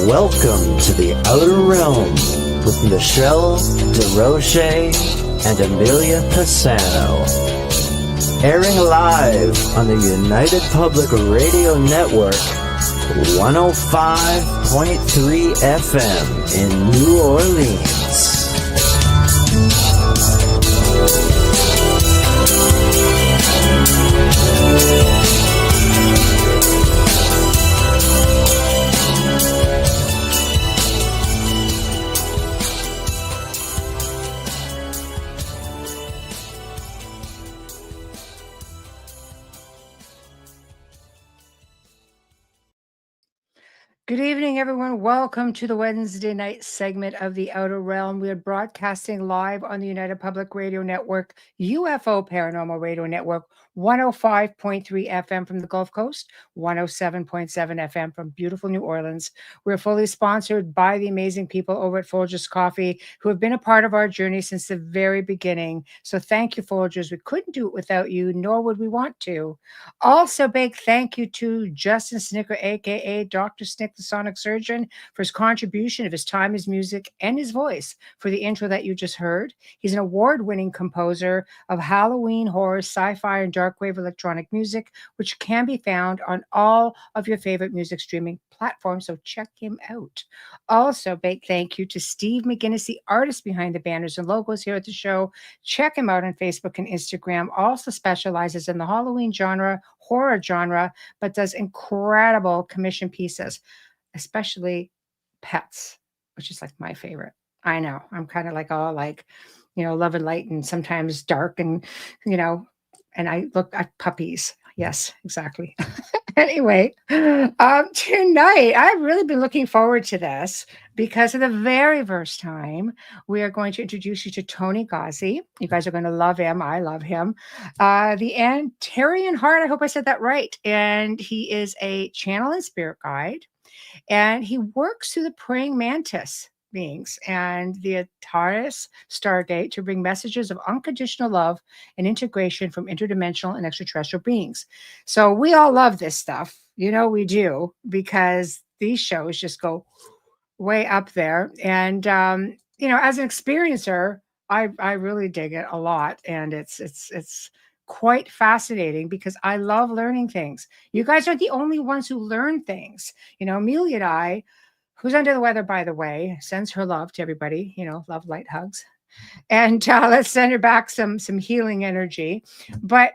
Welcome to the Outer Realm with MicheleDerocher and Amelia Pisano. Airing live on the United Public Radio Network, 105.3 FM in New Orleans. Good evening, everyone. Welcome to the Wednesday night segment of The Outer Realm. We are broadcasting live on the United Public Radio Network, UFO Paranormal Radio Network, 105.3 FM from the Gulf Coast, 107.7 FM from beautiful New Orleans. We're fully sponsored by the amazing people over at Folgers Coffee who have been a part of our journey since the very beginning. So thank you, Folgers. We couldn't do it without you, nor would we want to. Also, big thank you to Justin Snicker, aka Dr. Snick, the Sonic Surgeon, for his contribution of his time, his music, and his voice for the intro that you just heard. He's an award-winning composer of Halloween, horror, sci-fi, and darkwave electronic music, which can be found on all of your favorite music streaming platforms, so check him out. Also, big thank you to Steve McGinnis, the artist behind the banners and logos here at the show. Check him out on Facebook and Instagram. Also specializes in the Halloween genre, horror genre, but does incredible commission pieces, especially pets, which is like my favorite. I know I'm kind of like all like, love and light and sometimes dark and, and I look at puppies. Yes, exactly. Anyway, tonight I've really been looking forward to this because for the very first time, we are going to introduce you to Toni Ghazi. You guys are going to love him. I love him. The Antarean-Heart, I hope I said that right. And he is a channel and spirit guide. And he works through the Praying-Mantis Beings and the Antares Stargate to bring messages of unconditional love and integration from interdimensional and extraterrestrial beings. So we all love this stuff. We do, because these shows just go way up there. And, as an experiencer, I really dig it a lot. And it's quite fascinating because I love learning things. You guys are the only ones who learn things. Amelia and I, who's under the weather, by the way, sends her love to everybody, love, light, hugs. And let's send her back some healing energy. But,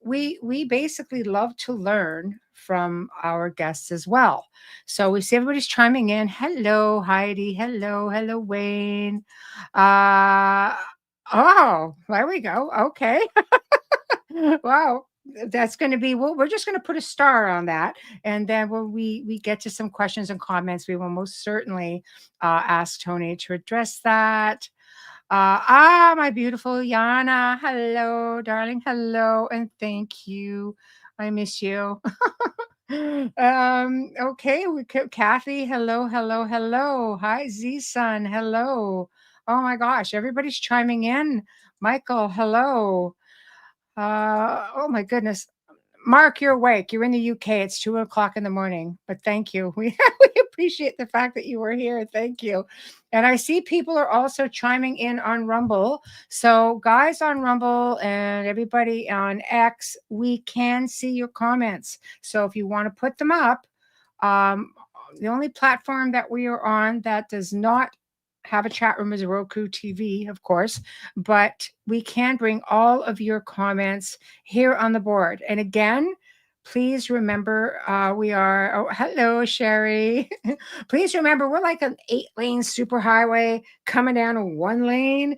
we basically love to learn from our guests as well. So we see everybody's chiming in. Hello, Heidi. Hello, Wayne. Oh, there we go. Okay. Wow. That's going to be, we're just going to put a star on that. And then when we get to some questions and comments, we will most certainly ask Toni to address that. My beautiful Yana. Hello, darling. Hello. And thank you. I miss you. Okay. Kathy. Hello. Hi, Z-Sun. Hello. Oh my gosh. Everybody's chiming in. Michael. Hello. Oh my goodness. Mark, you're awake. You're in the UK. It's 2:00 in the morning, but thank you. We appreciate the fact that you were here. Thank you. And I see people are also chiming in on Rumble. So guys on Rumble and everybody on X, we can see your comments. So if you want to put them up, the only platform that we are on that does not have a chat room is Roku TV, of course, but we can bring all of your comments here on the board. And again, please remember, we are, hello, Sherry. Please remember, we're like an 8-lane superhighway coming down a 1 lane,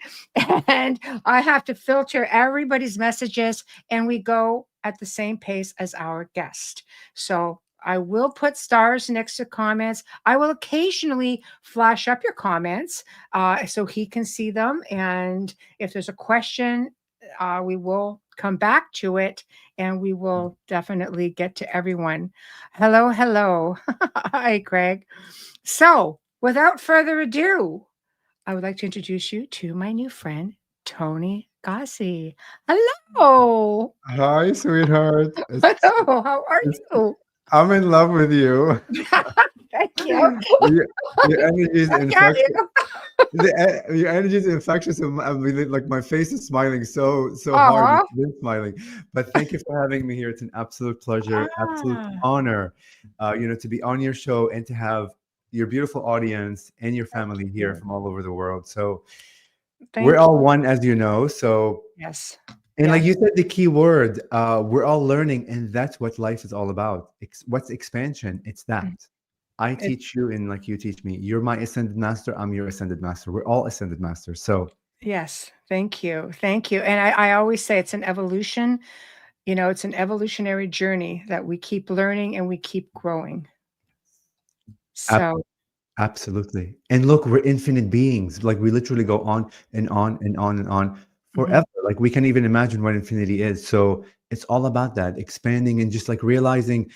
and I have to filter everybody's messages, and we go at the same pace as our guest. So I will put stars next to comments. I will occasionally flash up your comments so he can see them. And if there's a question, we will come back to it and we will definitely get to everyone. Hello. Hi, Craig. So without further ado, I would like to introduce you to my new friend, Toni Ghazi. Hello. Hi, sweetheart. Hello. How are you? I'm in love with you. Thank you. Your energy is I got infectious. you. Your energy is infectious. And I mean, like my face is smiling so hard. Aw. It's been smiling. But thank you for having me here. It's an absolute pleasure, absolute Ah, honor, to be on your show and to have your beautiful audience and your family here you. from all over the world. So we're Thank all you. one, as you know. So, Yes. and like Yes. you said, the key word, we're all learning, and that's what life is all about. What's expansion? It's that. I It, teach you and like you teach me. You're my ascended master. I'm your ascended master. We're all ascended masters. So yes. Thank you. Thank you. And I always say it's an evolution. It's an evolutionary journey that we keep learning and we keep growing. ab- So, absolutely. And look, we're infinite beings. Like we literally go on and on and on and on mhm, forever. Like we can't even imagine what infinity is. So it's all about that expanding and just like realizing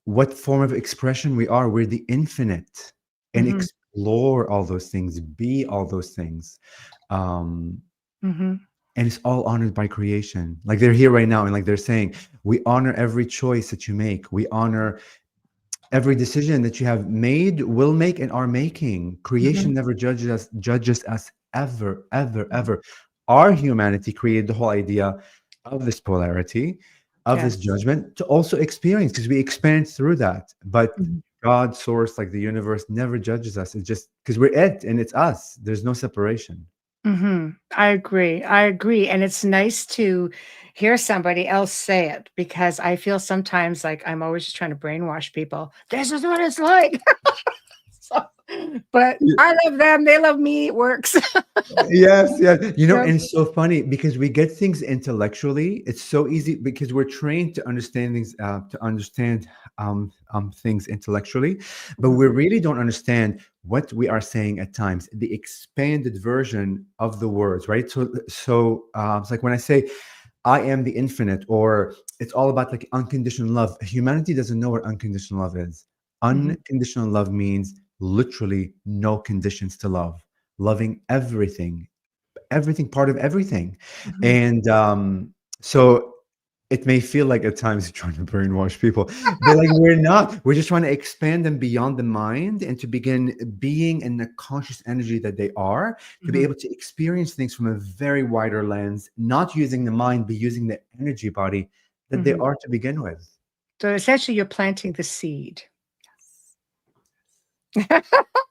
what form of expression we are. We're the infinite and mhm, explore all those things, be all those things. Um, mhm, and it's all honored by creation. Like they're here right now and like they're saying, we honor every choice that you make. We honor every decision that you have made, will make, and are making. mhm, Creation never judges us ever, ever, ever. Our humanity created the whole idea of this polarity, of this yes. judgment to also experience, because we experience through that. But Mhm. God, source, like the universe, never judges us. It's just because we're it and it's us. There's no separation. I agree. I agree. And it's nice to hear somebody else say it because I feel sometimes like I'm always just trying to brainwash people. This is what it's like. So, but I love them. They love me. It works. Yes, yes. Yeah. And it's so funny because we get things intellectually. It's so easy because we're trained to understand things, things intellectually, but Mhm, we really don't understand what we are saying at times. The expanded version of the words, right? So it's like when I say, "I am the infinite," or it's all about like unconditional love. Humanity doesn't know what unconditional love is. mhm, Unconditional love means literally no conditions to love, loving everything, part of everything. mhm. And so it may feel like at times you're trying to brainwash people, but like we're not. We're just trying to expand them beyond the mind and to begin being in the conscious energy that they are, to be Mhm, able to experience things from a very wider lens, not using the mind, but using the energy body that they mhm. are to begin with. So essentially, you're planting the seed.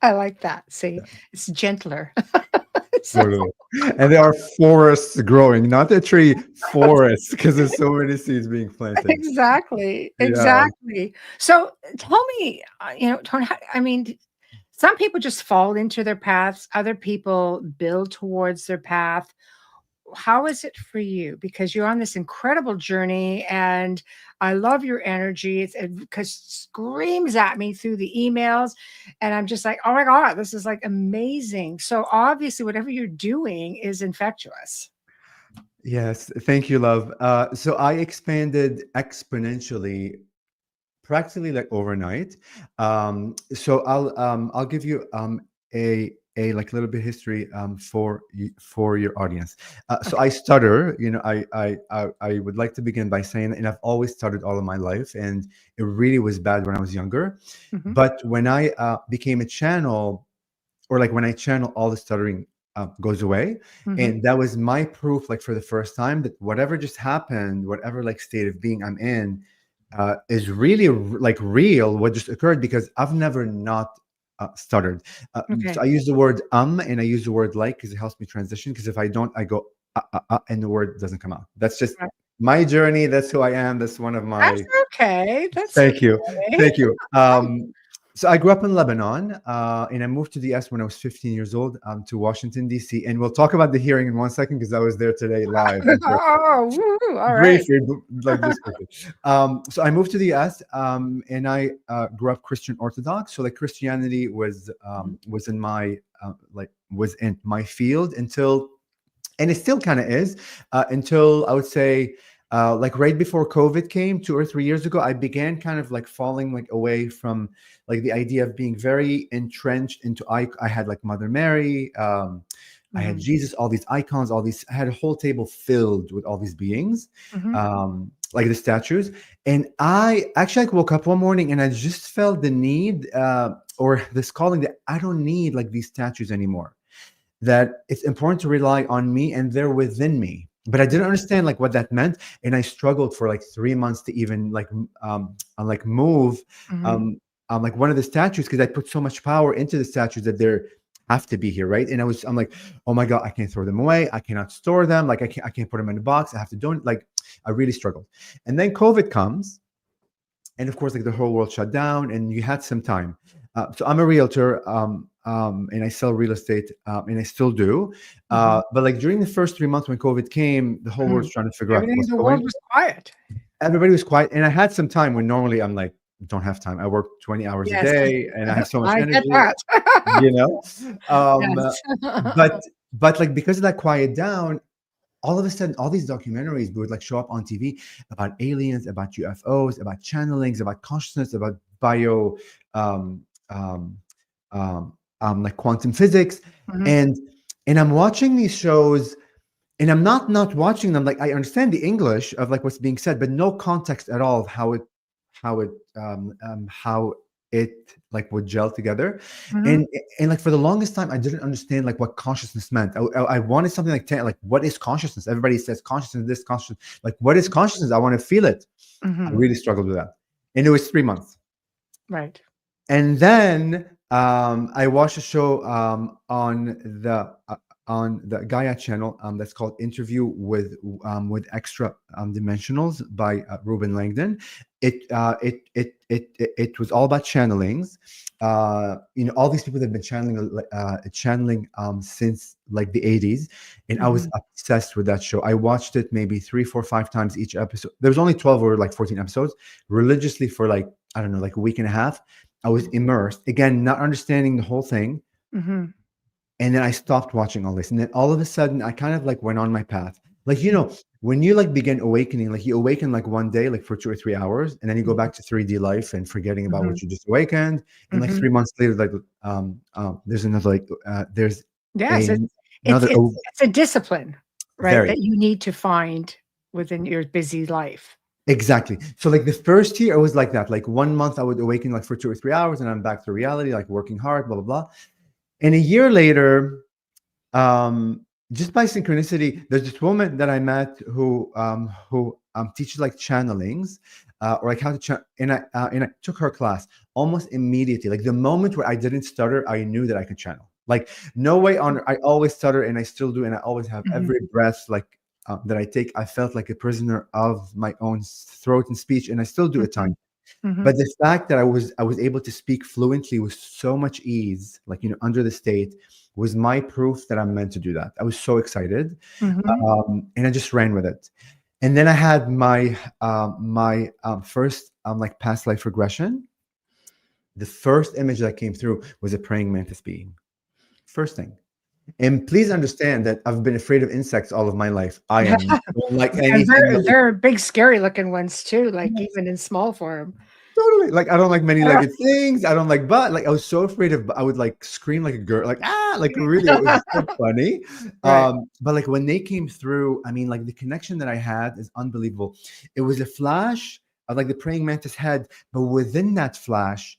I like that. See, it's gentler. So- Totally. And there are forests growing, not a tree, forests, because there's so many seeds being planted. exactly. Yeah. Exactly. So tell me, Tony, I mean, some people just fall into their paths, other people build towards their path. How is it for you? Because you're on this incredible journey and I love your energy. It because screams at me through the emails. And I'm just like, oh my God, this is like amazing. So obviously, whatever you're doing is infectious. Yes. Thank you, love. So I expanded exponentially practically like overnight. So I'll give you a like little bit history for your audience. So Okay. I stutter. I would like to begin by saying, and I've always stuttered all of my life, and it really was bad when I was younger. Mhm, But when I became a channel, or like when I channel, all the stuttering goes away, mhm, and that was my proof, like for the first time, that whatever just happened, whatever like state of being I'm in, is really like real. What just occurred, because I've never not stuttered. So okay. I use the word and I use the word like because it helps me transition. Because if I don't, I go and the word doesn't come out. That's just Right. my journey. That's who I am. That's one of That's my. okay. That's Thank you. okay. Thank you. So I grew up in Lebanon, and I moved to the US when I was 15 years old, to Washington, D.C. And we'll talk about the hearing in one second because I was there today live. In person. Oh, woo, all right. Briefly, like just quickly. So I moved to the US, and I grew up Christian Orthodox. So like Christianity was in my was in my field until, and it still kind of is, until I would say like right before COVID came 2 or 3 years ago. I began kind of like falling like away from like the idea of being very entrenched into, I had like Mother Mary, I had Mhm. Jesus, all these icons, I had a whole table filled with all these beings, Mhm. like the statues. And I actually woke up one morning and I just felt the need, or this calling, that I don't need like these statues anymore. That it's important to rely on me and they're within me. But I didn't understand like what that meant, and I struggled for like 3 months to even like move Mhm. um, like one of the statues, because I put so much power into the statues that they're have to be here, right? And I'm like, oh my god, I can't throw them away. I cannot store them. Like I can't put them in a box. I have to do it. Like I really struggled. And then COVID comes, and of course, like the whole world shut down, and you had some time. So I'm a realtor, and I sell real estate, and I still do. Mhm. But like during the first 3 months when COVID came, the whole world's Mhm. trying to figure out Everything in what's the going. world was quiet. Everybody was quiet, and I had some time when normally I'm like, don't have time. I work 20 hours a Yes. day, and I have so much I get energy, that. you know. Um, Yes. but like because of that quiet down, all of a sudden, all these documentaries would like show up on TV about aliens, about UFOs, about channelings, about consciousness, about bio, um, um, like quantum physics, Mhm. and I'm watching these shows, and I'm not watching them. Like I understand the English of like what's being said, but no context at all of how it like would gel together. Mhm. And like for the longest time I didn't understand like what consciousness meant. I wanted something like what is consciousness? Everybody says consciousness, this consciousness, like what is consciousness? I want to feel it. I Mhm. really struggled with that, and it was 3 months. Right. And then I watched a show on the Gaia channel, that's called Interview with Extra Dimensionals by Reuben Langdon. It was all about channelings. All these people that have been channeling since like the 80s, and I was Mhm. obsessed with that show. I watched it maybe 3, 4, 5 times each episode. There was only 12 or like 14 episodes, religiously for like, I don't know, like a week and a half. I was immersed again, not understanding the whole thing. Mhm. And then I stopped watching all this. And then all of a sudden, I kind of like went on my path. Like, when you like begin awakening, like you awaken like one day, like for 2 or 3 hours, and then you go back to 3D life and forgetting about Mhm. what you just awakened. And like Mhm. 3 months later, like, there's another, like, there's Yes, a, it's another, it's it's a discipline, right, very. that you need to find within your busy life. Exactly. So like the first year, I was like that. Like 1 month, I would awaken like for 2 or 3 hours, and I'm back to reality, like working hard, blah, blah, blah. And a year later, just by synchronicity, there's this woman that I met who teaches like channelings, or like how to channel, and I took her class almost immediately. Like the moment where I didn't stutter, I knew that I could channel. Like no way on. I always stutter, and I still do, and I always have Mhm. every breath like that I take. I felt like a prisoner of my own throat and speech, and I still do at Mhm. times. Mhm. But the fact that I was able to speak fluently with so much ease, like under the state, was my proof that I'm meant to do that. I was so excited, Mhm. and I just ran with it. And then I had my first like past life regression. The first image that came through was a praying mantis being. First thing. And please understand that I've been afraid of insects all of my life. I am don't like And anything. they're big, scary looking ones too, like even in small form. Totally. Like I don't like many-legged things. I don't like I was so afraid of, I would like scream like a girl, like like really, it was so funny. Right. But like when they came through, I mean, like the connection that I had is unbelievable. It was a flash of like the praying mantis head, but within that flash,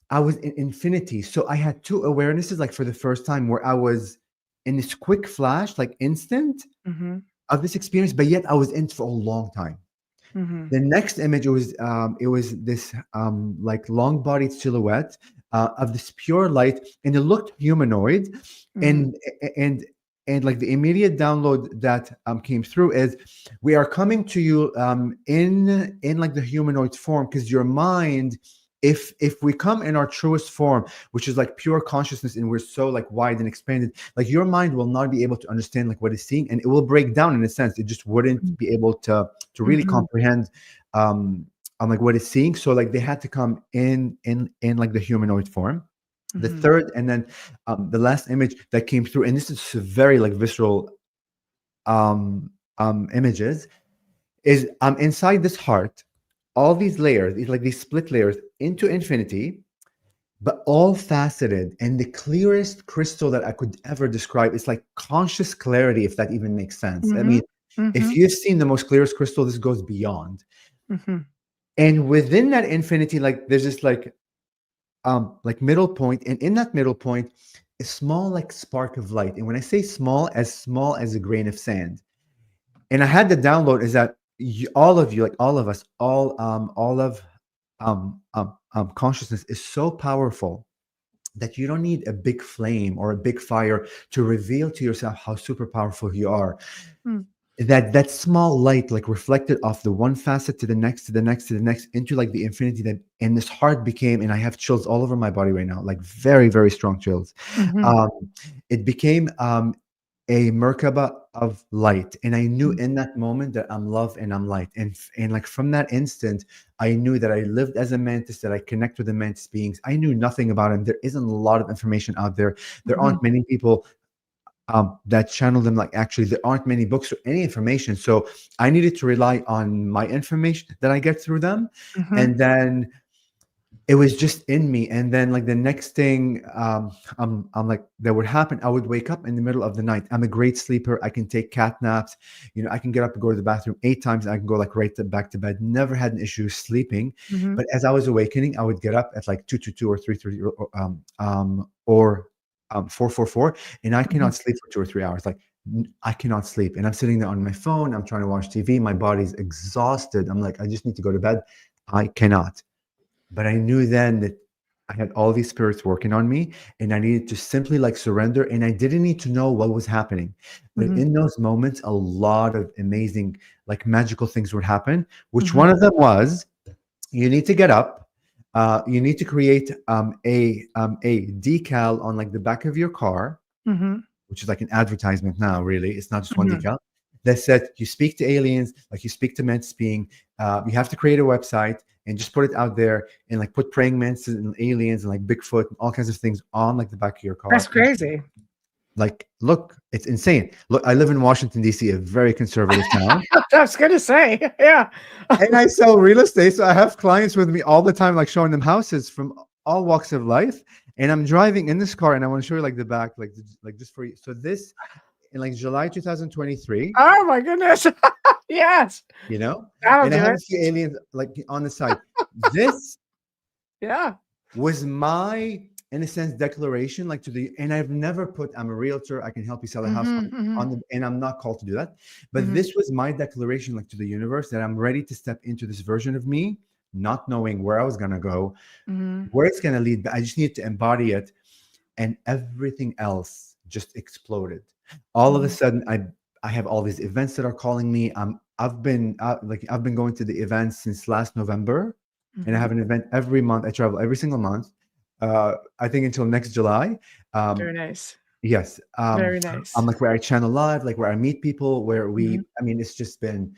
I was in infinity. So I had two awarenesses, like for the first time, where I was in this quick flash, like instant Mhm. of this experience, but yet I was in for a long time. Mhm. The next image, it was this like long-bodied silhouette of this pure light, and it looked humanoid. Mhm. And and and like the immediate download that came through is, we are coming to you in like the humanoid form, because your mind, if we come in our truest form, which is like pure consciousness, and we're so like wide and expanded, like your mind will not be able to understand like what it's seeing, and it will break down in a sense. It just wouldn't be able to really Mhm. comprehend um on like what it's seeing. So like they had to come in like the humanoid form. The Mhm. third, and then the last image that came through, and this is very like visceral images, is I'm inside this heart, all these layers, these like these split layers into infinity, but all faceted, and the clearest crystal that I could ever describe. It's like conscious clarity, if that even makes sense. I Mm-hmm. mean, if you've seen the most clearest crystal, this goes beyond. Mm-hmm. And within that infinity, like there's this like middle point, and in that middle point, a small like spark of light. And when I say small as a grain of sand, and I had the download is that all of you, like all of us, all of consciousness is so powerful that you don't need a big flame or a big fire to reveal to yourself how super powerful you are. Mm. That small light like reflected off the one facet to the next to the next to the next into like the infinity, that and this heart became, and I have chills all over my body right now, like very very strong chills. Mm-hmm. um it became a Merkaba of light, and I knew in that moment that I'm love and I'm light, and like from that instant I knew that I lived as a mantis, that I connect with the mantis beings. I knew nothing about them. There isn't a lot of information out there. There aren't many people that channel them. Like actually there aren't many books or any information, so I needed to rely on my information that I get through them. Mm-hmm. And then it was just in me. And then like the next thing I'm like that would happen, I would wake up in the middle of the night. I'm a great sleeper. I can take cat naps. I can get up and go to the bathroom 8 times. I can go like back to bed. Never had an issue sleeping. Mm-hmm. But as I was awakening, I would get up at like 2 or 3:30 or 4:44, and I cannot sleep for 2 or 3 hours. Like I cannot sleep, and I'm sitting there on my phone. I'm trying to watch TV. My body's exhausted. I'm like, I just need to go to bed. I cannot. But I knew then that I had all these spirits working on me, and I needed to simply like surrender. And I didn't need to know what was happening. But in those moments, a lot of amazing, like magical things would happen, which one of them was, you need to get up. You need to create a decal on like the back of your car, Mm-hmm. which is like an advertisement now, really. It's not just one Mm-hmm. decal that said you speak to aliens, like you speak to mantis being. You have to create a website and just put it out there, and like put praying mantises and aliens and like Bigfoot and all kinds of things on like the back of your car. That's crazy. Like, look, it's insane. Look, I live in Washington, D.C., a very conservative town. I was going to say, yeah. And I sell real estate. So I have clients with me all the time, like showing them houses from all walks of life. And I'm driving in this car, and I want to show you like the back, like just for you. So this in like July 2023. Oh my goodness. Yes. That'll That'll and I do have it. a few aliens like on the side. This Yeah. was my, in a sense, declaration, like and I've never put, I'm a realtor, I can help you sell a house and I'm not called to do that. But this was my declaration, like to the universe, that I'm ready to step into this version of me, not knowing where I was going to go, where it's going to lead. But I just need to embody it. And everything else just exploded. All of a sudden, I have all these events that are calling me. I've been going to the events since last November, and I have an event every month. I travel every single month. I think until next July. Very nice. Yes. Very nice. I'm like where I channel live, like where I meet people, where we. I mean, it's just been.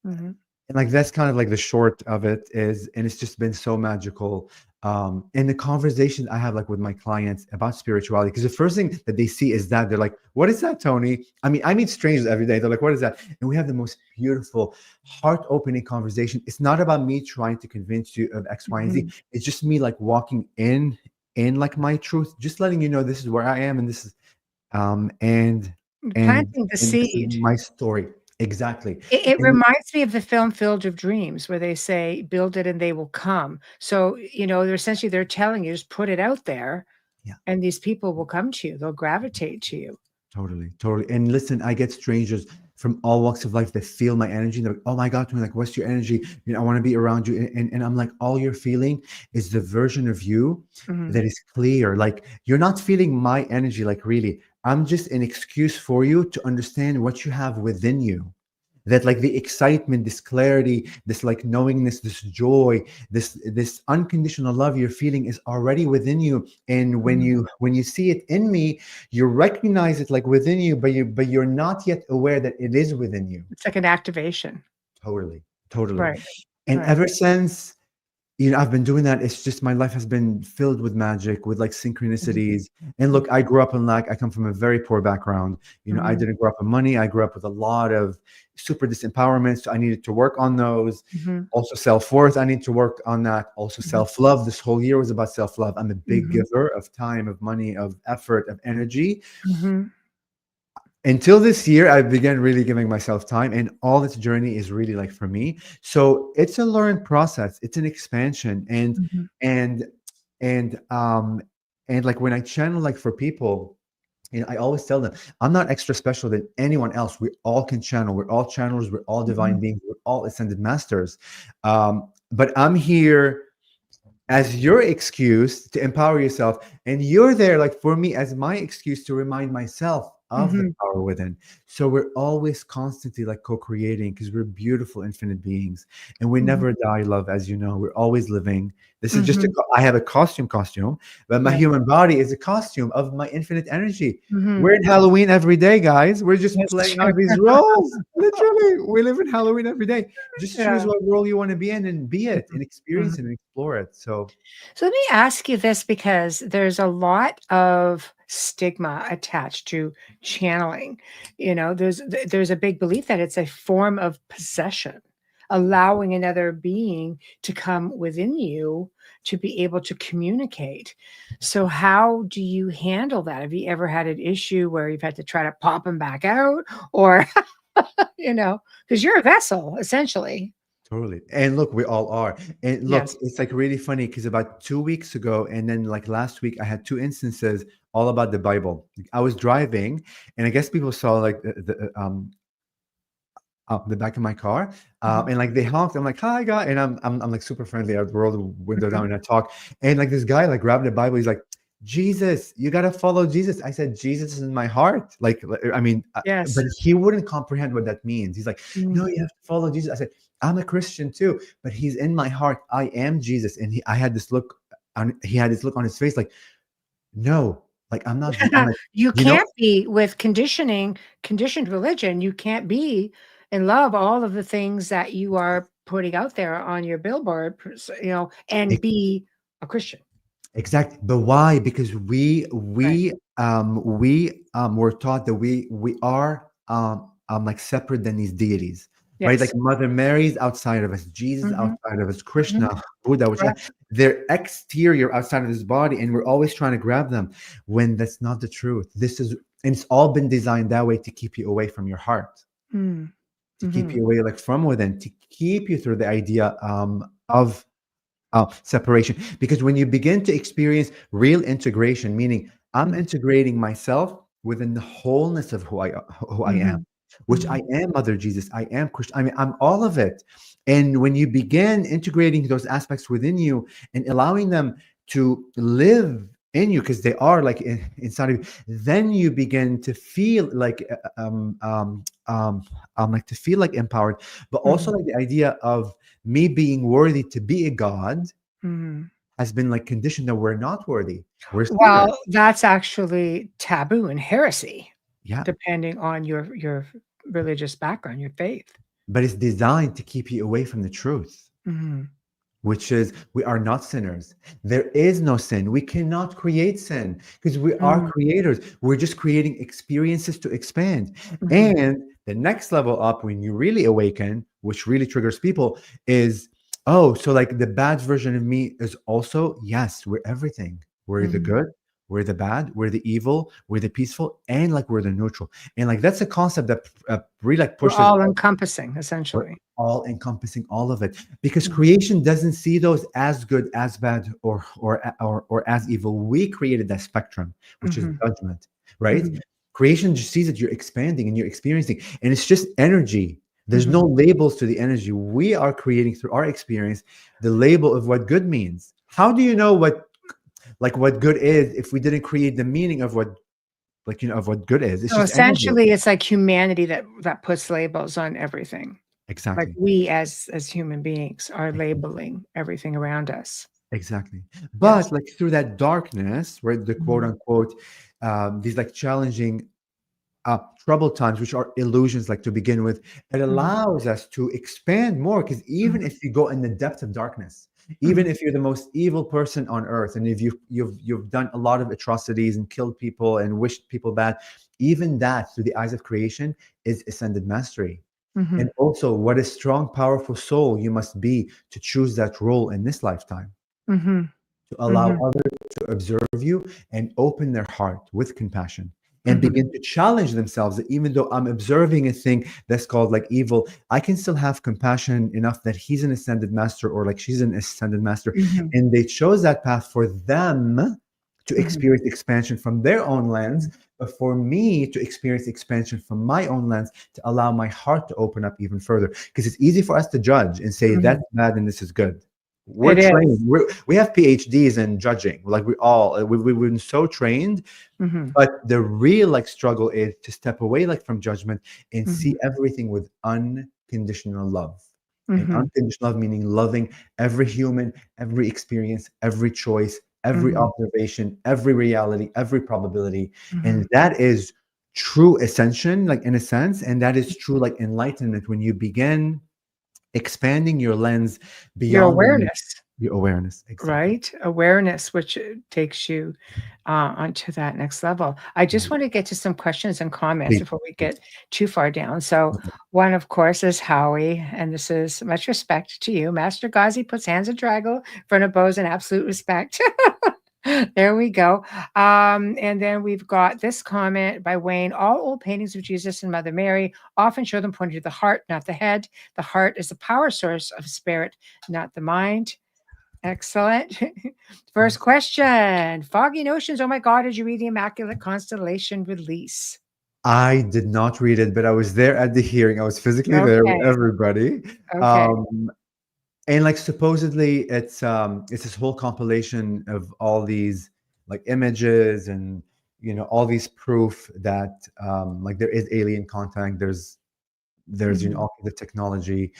And like that's kind of like the short of it is, and it's just been so magical. And the conversation I have like with my clients about spirituality, because the first thing that they see is that they're like, "What is that, Toni?" I mean, I meet strangers every day. They're like, "What is that?" And we have the most beautiful, heart-opening conversation. It's not about me trying to convince you of X, Y, and Z. It's just me like walking in like my truth, just letting you know this is where I am, and this is and planting the this is seed. my story. Exactly. It And reminds me of the film Field of Dreams, where they say, build it and they will come. So, they're telling you, just put it out there, and these people will come to you. They'll gravitate to you. Totally. And listen, I get strangers from all walks of life that feel my energy. They're like, "Oh my God, Toni, like, what's your energy? I want to be around you." And I'm like, all you're feeling is the version of you that is clear. Like, you're not feeling my energy, like, really. I'm just an excuse for you to understand what you have within you. That like the excitement, this clarity, this like knowingness, this joy, this unconditional love you're feeling is already within you. And when you see it in me, you recognize it like within you, but you're not yet aware that it is within you. It's like an activation. Totally. Right. And ever since I've been doing that. It's just my life has been filled with magic, with like Mhm. synchronicities. And look, I grew up in I come from a very poor background. I Mhm. didn't grow up with money. I grew up with a lot of super disempowerment. So I needed to work on those. Mhm. Also, self-worth. I need to work on that. Also, Mhm. self-love. This whole year was about self-love. I'm a big Mhm. giver of time, of money, of effort, of energy. Mhm. Until this year, I began really giving myself time, and all this journey is really like for me. So it's a learned process. It's an expansion, Mhm. and and um and like when I channel like for people, I always tell them I'm not extra special than anyone else. We all can channel. We're all channelers. We're all divine Mhm. beings. We're all ascended masters. But I'm here as your excuse to empower yourself, and you're there like for me as my excuse to remind myself of the Mhm. power within. So we're always constantly like co-creating, because we're beautiful infinite beings, and we Mhm. never die, love, as you know. We're always living. This is just Mhm. I have a costume, but my Yeah. human body is a costume of my infinite energy. Mhm. We're in Halloween every day, guys. We're just That's playing true. out these roles. Literally, we live in Halloween every day. Just choose Yeah. what role you want to be in and be it and Mhm. experience it and explore it. So So let me ask you this, because there's a lot of stigma attached to channeling. There's a big belief that it's a form of possession, allowing another being to come within you to be able to communicate. So how do you handle that? Have you ever had an issue where you've had to try to pop them back out, or because you're a vessel essentially? totally. And look, we all are. And look, Yes. it's like really funny because about 2 weeks ago, and then like last week, I had two instances all about the Bible. I was driving, and I guess people saw like the back of my car, Mhm. and like they honked. I'm like, "Hi, guy," and I'm like super friendly. I roll the window Mhm. down and I talk, and like this guy like grabbed the Bible. He's like, "Jesus, you gotta follow Jesus." I said, "Jesus is in my heart." I mean, but Yes. he wouldn't comprehend what that means. He's like, "No, Mm. you have to follow Jesus." I said, "I'm a Christian too, but he's in my heart. I am Jesus." And I had this look he had this look on his face, like, "No, like I'm not." I'm like, You you know. can't be with conditioned religion. You can't be and love all of the things that you are putting out there on your billboard, and be a Christian. Exactly. But why? Because Right. we were taught that we are like separate than these deities, right? Like Yes. Mother Mary's outside of us, Jesus Mhm. outside of us, Mhm. Krishna, Buddha, which Correct. they're exterior outside of this body, and we're always trying to grab them when that's not the truth. And it's all been designed that way to keep you away from your heart, Mm. to keep Mhm. you away like from within, to keep you through the idea of separation. Because when you begin to experience real integration, meaning I'm Mm. integrating myself within the wholeness of who I am, Mhm. which I Mhm. am Mother Jesus, I am Christian, I mean, I'm all of it. And when you begin integrating those aspects within you and allowing them to live in you, because they are like inside of you, then you begin to feel like to feel like empowered, but also Mhm. like the idea of me being worthy to be a god Mhm. has been like conditioned that we're not worthy. We're sinners. Well, that's actually taboo and heresy, Yeah. depending on your religious background, your faith. But it's designed to keep you away from the truth, Mhm. which is we are not sinners. There is no sin. We cannot create sin because we are Mhm. creators. We're just creating experiences to expand. Mhm. And the next level up, when you really awaken, which really triggers people, is oh, so like the bad version of me is also, yes, we're everything. We're the Mhm. good, we're the bad, we're the evil, we're the peaceful, and like we're the neutral. And like that's a concept that really like We're pushes all encompassing, we're essentially. all encompassing all of it, because Mhm. creation doesn't see those as good, as bad, or as evil. We created that spectrum, which is Mhm. judgment, right? Mhm. Creation just sees that you're expanding and you're experiencing, and it's just energy. There's no Mhm. labels to the energy. We are creating through our experience the label of what good means. How do you know what good is if we didn't create the meaning of what of what good is? It's So, just energy. essentially, it's like humanity that puts labels on everything. Like, Exactly. we as human beings are labeling everything around us. Exactly. Yes. But like through that darkness, right, the quote Mhm. unquote, these like challenging, troubled times, which are illusions, like to begin with, it Mhm. allows us to expand more. Because Mhm. even if you go in the depth of darkness, Even if you're the most evil person on earth, and if you've done a lot of atrocities and killed people and wished people bad, even that through the eyes of creation is ascended mastery. Mm-hmm. And also, what a strong, powerful soul you must be to choose that role in this lifetime, Mm-hmm. to allow Mm-hmm. others to observe you and open their heart with compassion and Mm-hmm. begin to challenge themselves that even though I'm observing a thing that's called like evil, I can still have compassion enough that he's an ascended master or like she's an ascended master. Mm-hmm. And they chose that path for them to Mm-hmm. experience expansion from their own lens, but for me to experience expansion from my own lens, to allow my heart to open up even further. Because it's easy for us to judge and say that's bad and this is good. We're It is. trained. We have PhDs in judging. Like we've been so trained. Mm-hmm. But the real like struggle is to step away like from judgment and see Mm-hmm. everything with unconditional love. And Mm-hmm. unconditional love meaning loving every human, every experience, every choice, every Mm-hmm. observation, every reality, every probability. Mm-hmm. And that is true ascension, like in a sense. And that is true like enlightenment when you begin expanding your lens Your beyond awareness. your awareness. Exactly. Right? Awareness, which takes you onto that next level. I just want to get to some questions and comments Please, before we please. get too far down. So Okay. one, of course, is Howie, and this is much respect to you. Master Ghazi puts hands of triangle in front of bows in absolute respect. There we go. And then we've got this comment by Wayne. All old paintings of Jesus and Mother Mary often show them pointing to the heart, not the head. The heart is the power source of spirit, not the mind. Excellent. First question. Foggy Notions. Oh my God, did you read the Immaculate Constellation release? I did not read it, but I was there at the hearing. I was physically there with Okay. everybody. Okay. And like supposedly it's this whole compilation of all these like images and all these proof that like there is alien contact. There's all the technology.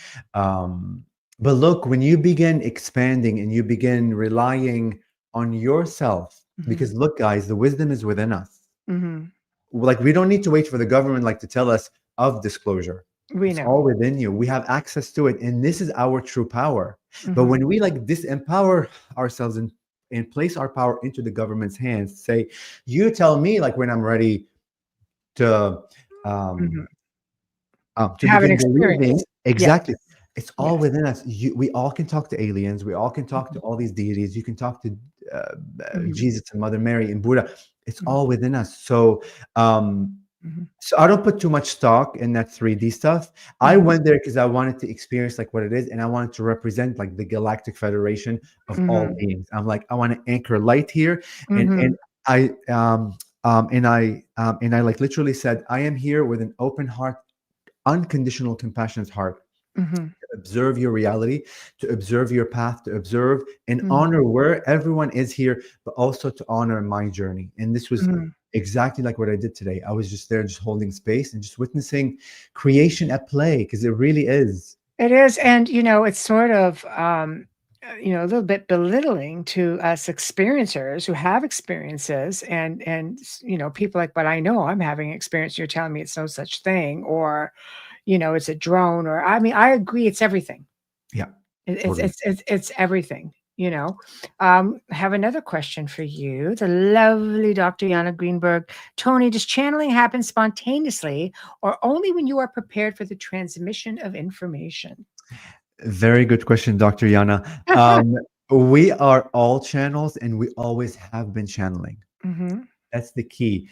But look, when you begin expanding and you begin relying on yourself, because look, guys, the wisdom is within us. Mm-hmm. Like we don't need to wait for the government like to tell us of disclosure. We It's know. all within you. We have access to it, and this is our true power. But Mm-hmm. when we like disempower ourselves and place our power into the government's hands, say, you tell me like when I'm ready to Mm-hmm. to Have an begin believing. experience. Exactly. Yes. It's all Yes. within us. We all can talk to aliens. We all can talk to all these deities. You can talk to Mhm. Jesus and Mother Mary and Buddha. It's Mhm. all within us. So Mhm. so I don't put too much stock in that 3D stuff. I Mhm. went there because I wanted to experience like what it is, and I wanted to represent like the Galactic Federation of all Mhm. beings. I'm like, I want to anchor light here, and Mhm. I and I like literally said, I am here with an open heart, unconditional, compassionate heart. Mhm. To observe your reality, to observe your path, to observe and Mhm. honor where everyone is here, but also to honor my journey. And this was Mhm. exactly like what I did today. I was just there, just holding space and just witnessing creation at play, because it really is. It is, and it's sort of a little bit belittling to us experiencers who have experiences, and people like, but I know I'm having an experience. You're telling me it's no such thing, or it's a drone, or I mean, I agree, it's everything. Yeah, It's totally. it's it's it's everything. Have another question for you. The lovely Dr. Yana Greenberg. Toni, does channeling happen spontaneously or only when you are prepared for the transmission of information? Very good question, Dr. Yana. We are all channels, and we always have been channeling. Mm-hmm. That's the key.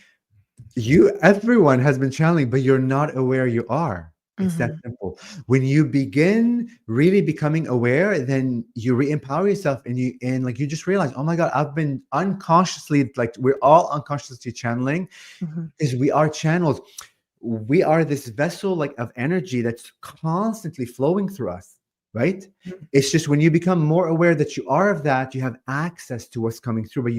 Everyone has been channeling, but you're not aware you are. It's that Mm-hmm. simple. When you begin really becoming aware, then you re-empower yourself, and like you just realize, oh my God, I've been unconsciously, like we're all unconsciously channeling, Mm-hmm. because we are channels. We are this vessel like of energy that's constantly flowing through us, right? It's just when you become more aware that you are of that, you have access to what's coming through. But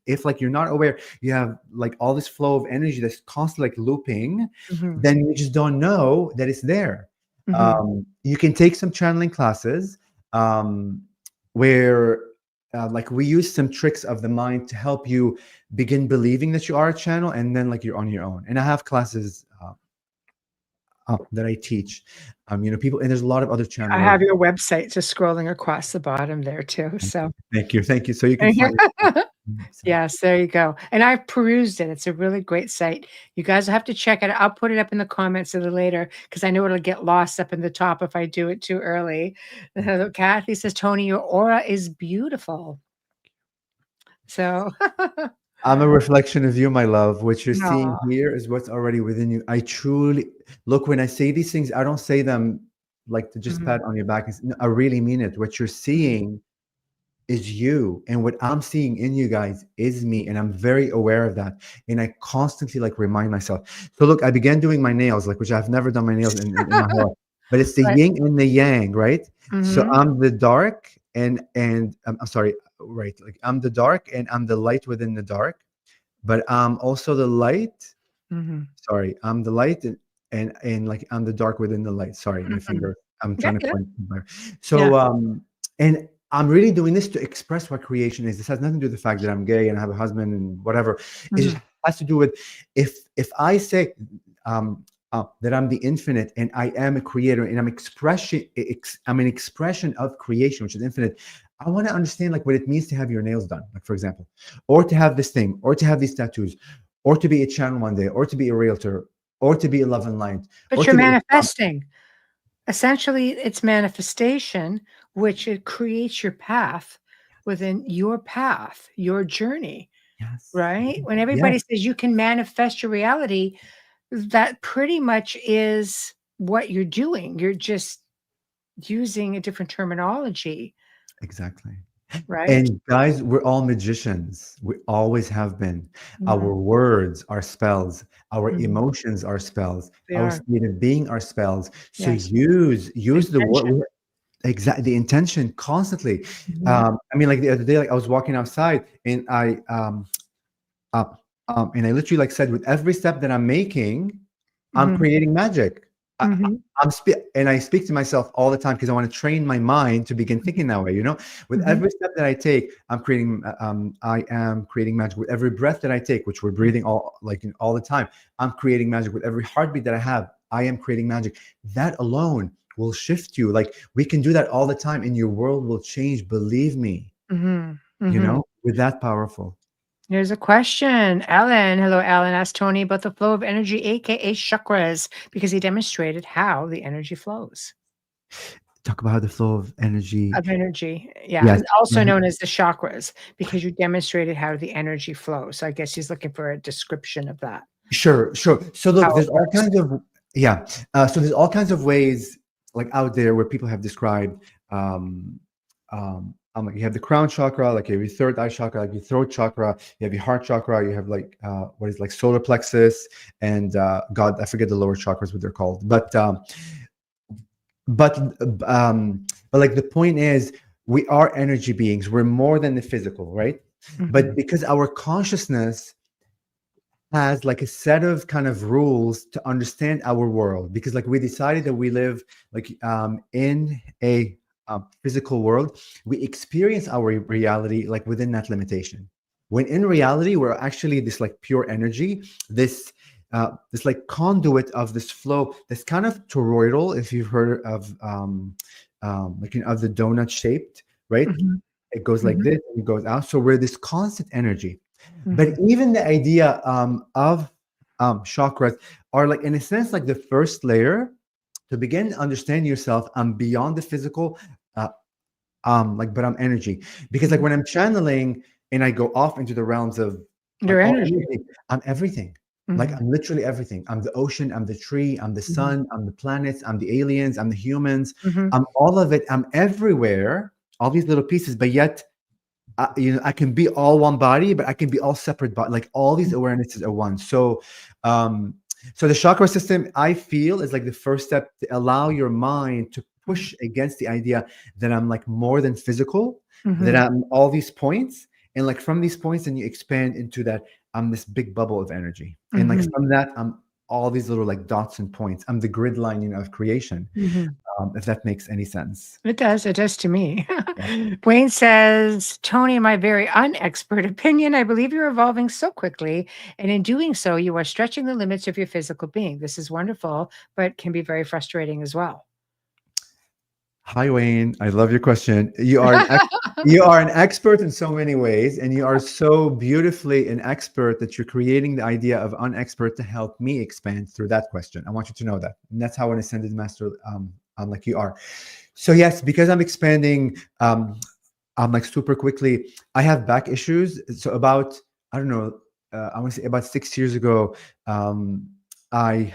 if like you're not aware, you have like all this flow of energy that's constantly like looping, Mm-hmm. then you just don't know that it's there. Mm-hmm. You can take some channeling classes where like we use some tricks of the mind to help you begin believing that you are a channel, and then like you're on your own. And I have classes that I teach. People, and there's a lot of other I channelers. have your website just scrolling across the bottom there too. So Thank you. So you can find it. yes, there you go. And I've perused it. It's a really great site. You guys will have to check it. I'll put it up in the comments a little later because I know it'll get lost up in the top if I do it too early. Kathy says, Toni, your aura is beautiful. So I'm a reflection of you, my love. What you're seeing no. here is what's already within you. I truly look, when I say these things, I don't say them like to just pat on your back. No, I really mean it. What you're seeing is you, and what I'm seeing in you guys is me, and I'm very aware of that. And I constantly like remind myself. So look, I began doing my nails, like, which I've never done my nails in my whole life. But it's the Right. yin and the yang, right? So Mhm. I'm the dark, and I'm sorry, right? Like I'm the dark, and I'm the light within the dark. But I'm also the light. Mhm. Sorry, I'm the light, and like I'm the dark within the light. Sorry, my Mhm. finger. I'm Yeah, trying to yeah. point. Yeah. So and I'm really doing this to express what creation is. This has nothing to do with the fact that I'm gay and I have a husband and whatever. It just has to do with if I say that I'm the infinite and I am a creator and I'm I'm an expression of creation, which is infinite. I want to understand like what it means to have your nails done, like for example, or to have this thing, or to have these tattoos, or to be a channel one day, or to be a realtor, or to be a love and light, or But you're to be manifesting. Essentially, it's manifestation, which it creates your path within your path, your journey, yes, right? When yes, everybody says you can manifest your reality, that pretty much is what you're doing. You're just using a different terminology, exactly. right? And guys, we're all magicians. We always have been. Mhm, Our words are spells. Our mhm. emotions are spells. They Our are. state of being are spells. So Yes. use the Intention. word, exactly, the intention constantly. Mhm, I mean, like the other day, like I was walking outside and uh, and I literally like said, with every step that I'm making, I'm mhm, creating magic. I, mhm, and I speak to myself all the time because I want to train my mind to begin thinking that way. With mhm, every step that I take, I'm creating. I am creating magic with every breath that I take, which we're breathing all the time. I'm creating magic with every heartbeat that I have. I am creating magic. That alone will shift you. Like we can do that all the time, and your world will change. Believe me. mhm, mhm. With that powerful. Here's a question. Alan, hello, Alan, asked Toni about the flow of energy, aka chakras, because he demonstrated how the energy flows. Talk about the flow of energy. Of energy, yeah, Yes. and also known as the chakras, because you demonstrated how the energy flows. So I guess he's looking for a description of that, Sure. So how look, it there's all works. kinds of yeah. So there's all kinds of ways like out there where people have described like you have the crown chakra, like you have your third eye chakra, like your throat chakra, you have your heart chakra, you have like what is like solar plexus and God, I forget the lower chakras what they're called. But like the point is we are energy beings. We're more than the physical, right? Mhm, But because our consciousness has like a set of kind of rules to understand our world, because like we decided that we live like in a physical world, we experience our reality like within that limitation, when in reality we're actually this like pure energy, this like conduit of this flow that's kind of toroidal, if you've heard of like of the donut shaped, right? mhm, It goes like mhm, this and it goes out, so we're this constant energy. But mhm, even the idea of chakras are like in a sense like the first layer to begin understanding yourself. I'm beyond the physical, uh, like but I'm energy. Because like mhm. when I'm channeling and I go off into the realms of Your like all energy. energy, I'm everything. Like Mhm, I'm literally everything. I'm the ocean, I'm the tree, I'm the mhm, sun, I'm the planets, I'm the aliens, I'm the humans, mhm, I'm all of it. I'm everywhere, all these little pieces, but yet I can be all one body, but I can be all separate body. Like all these awarenesses are one. Um, so the chakra system, I feel, is like the first step to allow your mind to mhm, push against the idea that I'm like more than physical, that mhm, I'm all these points, and like from these points, then you expand into that I'm this big bubble of energy, and like mhm, from that, I'm all these little like dots and points. I'm the grid line, of creation. mhm. if that makes any sense. It does. It does to me. Yeah. Wayne says, Tony, in my very unexpert opinion, I believe you're evolving so quickly. And in doing so, you are stretching the limits of your physical being. This is wonderful, but can be very frustrating as well. Hi, Wayne. I love your question. You are an expert in so many ways, and you are so beautifully an expert that you're creating the idea of unexpert to help me expand through that question. I want you to know that. And that's how an ascended master, like you are. So yes, because I'm expanding, like super quickly, I have back issues. So about, I don't know, I want to say about 6 years ago, I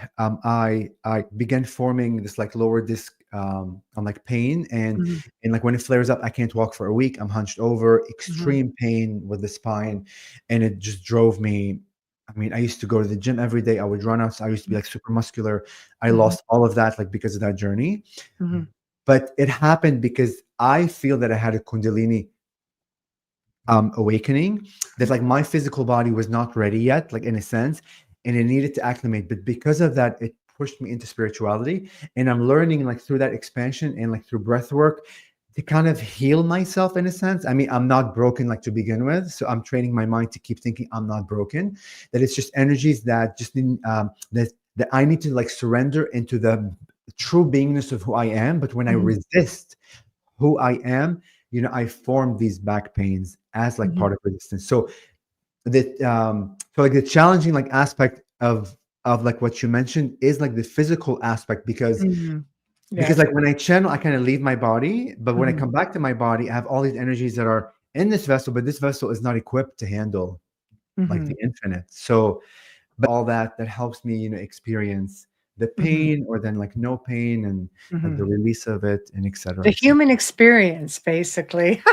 began forming this like lower disc on like pain, and like when it flares up, I can't walk for a week. I'm hunched over, extreme pain with the spine, and it just drove me. I mean, I used to go to the gym every day. I would run out. I used to be like super muscular. I lost all of that like because of that journey. But it happened because I feel that I had a Kundalini awakening, that like my physical body was not ready yet, like in a sense, and it needed to acclimate. But because of that, it pushed me into spirituality, and I'm learning like through that expansion and like through breath work to kind of heal myself in a sense. I mean, I'm not broken like to begin with, so I'm training my mind to keep thinking I'm not broken, that it's just energies that just that I need to like surrender into the true beingness of who I am. But when I resist who I am, you know, I form these back pains as like part of resistance. So that so like the challenging like aspect of like what you mentioned is like the physical aspect, because because like when I channel, I kind of leave my body, but when I come back to my body, I have all these energies that are in this vessel, but this vessel is not equipped to handle like the infinite. So but all that helps me, you know, experience the pain, or then like no pain, and like the release of it, and etc. The human experience, basically.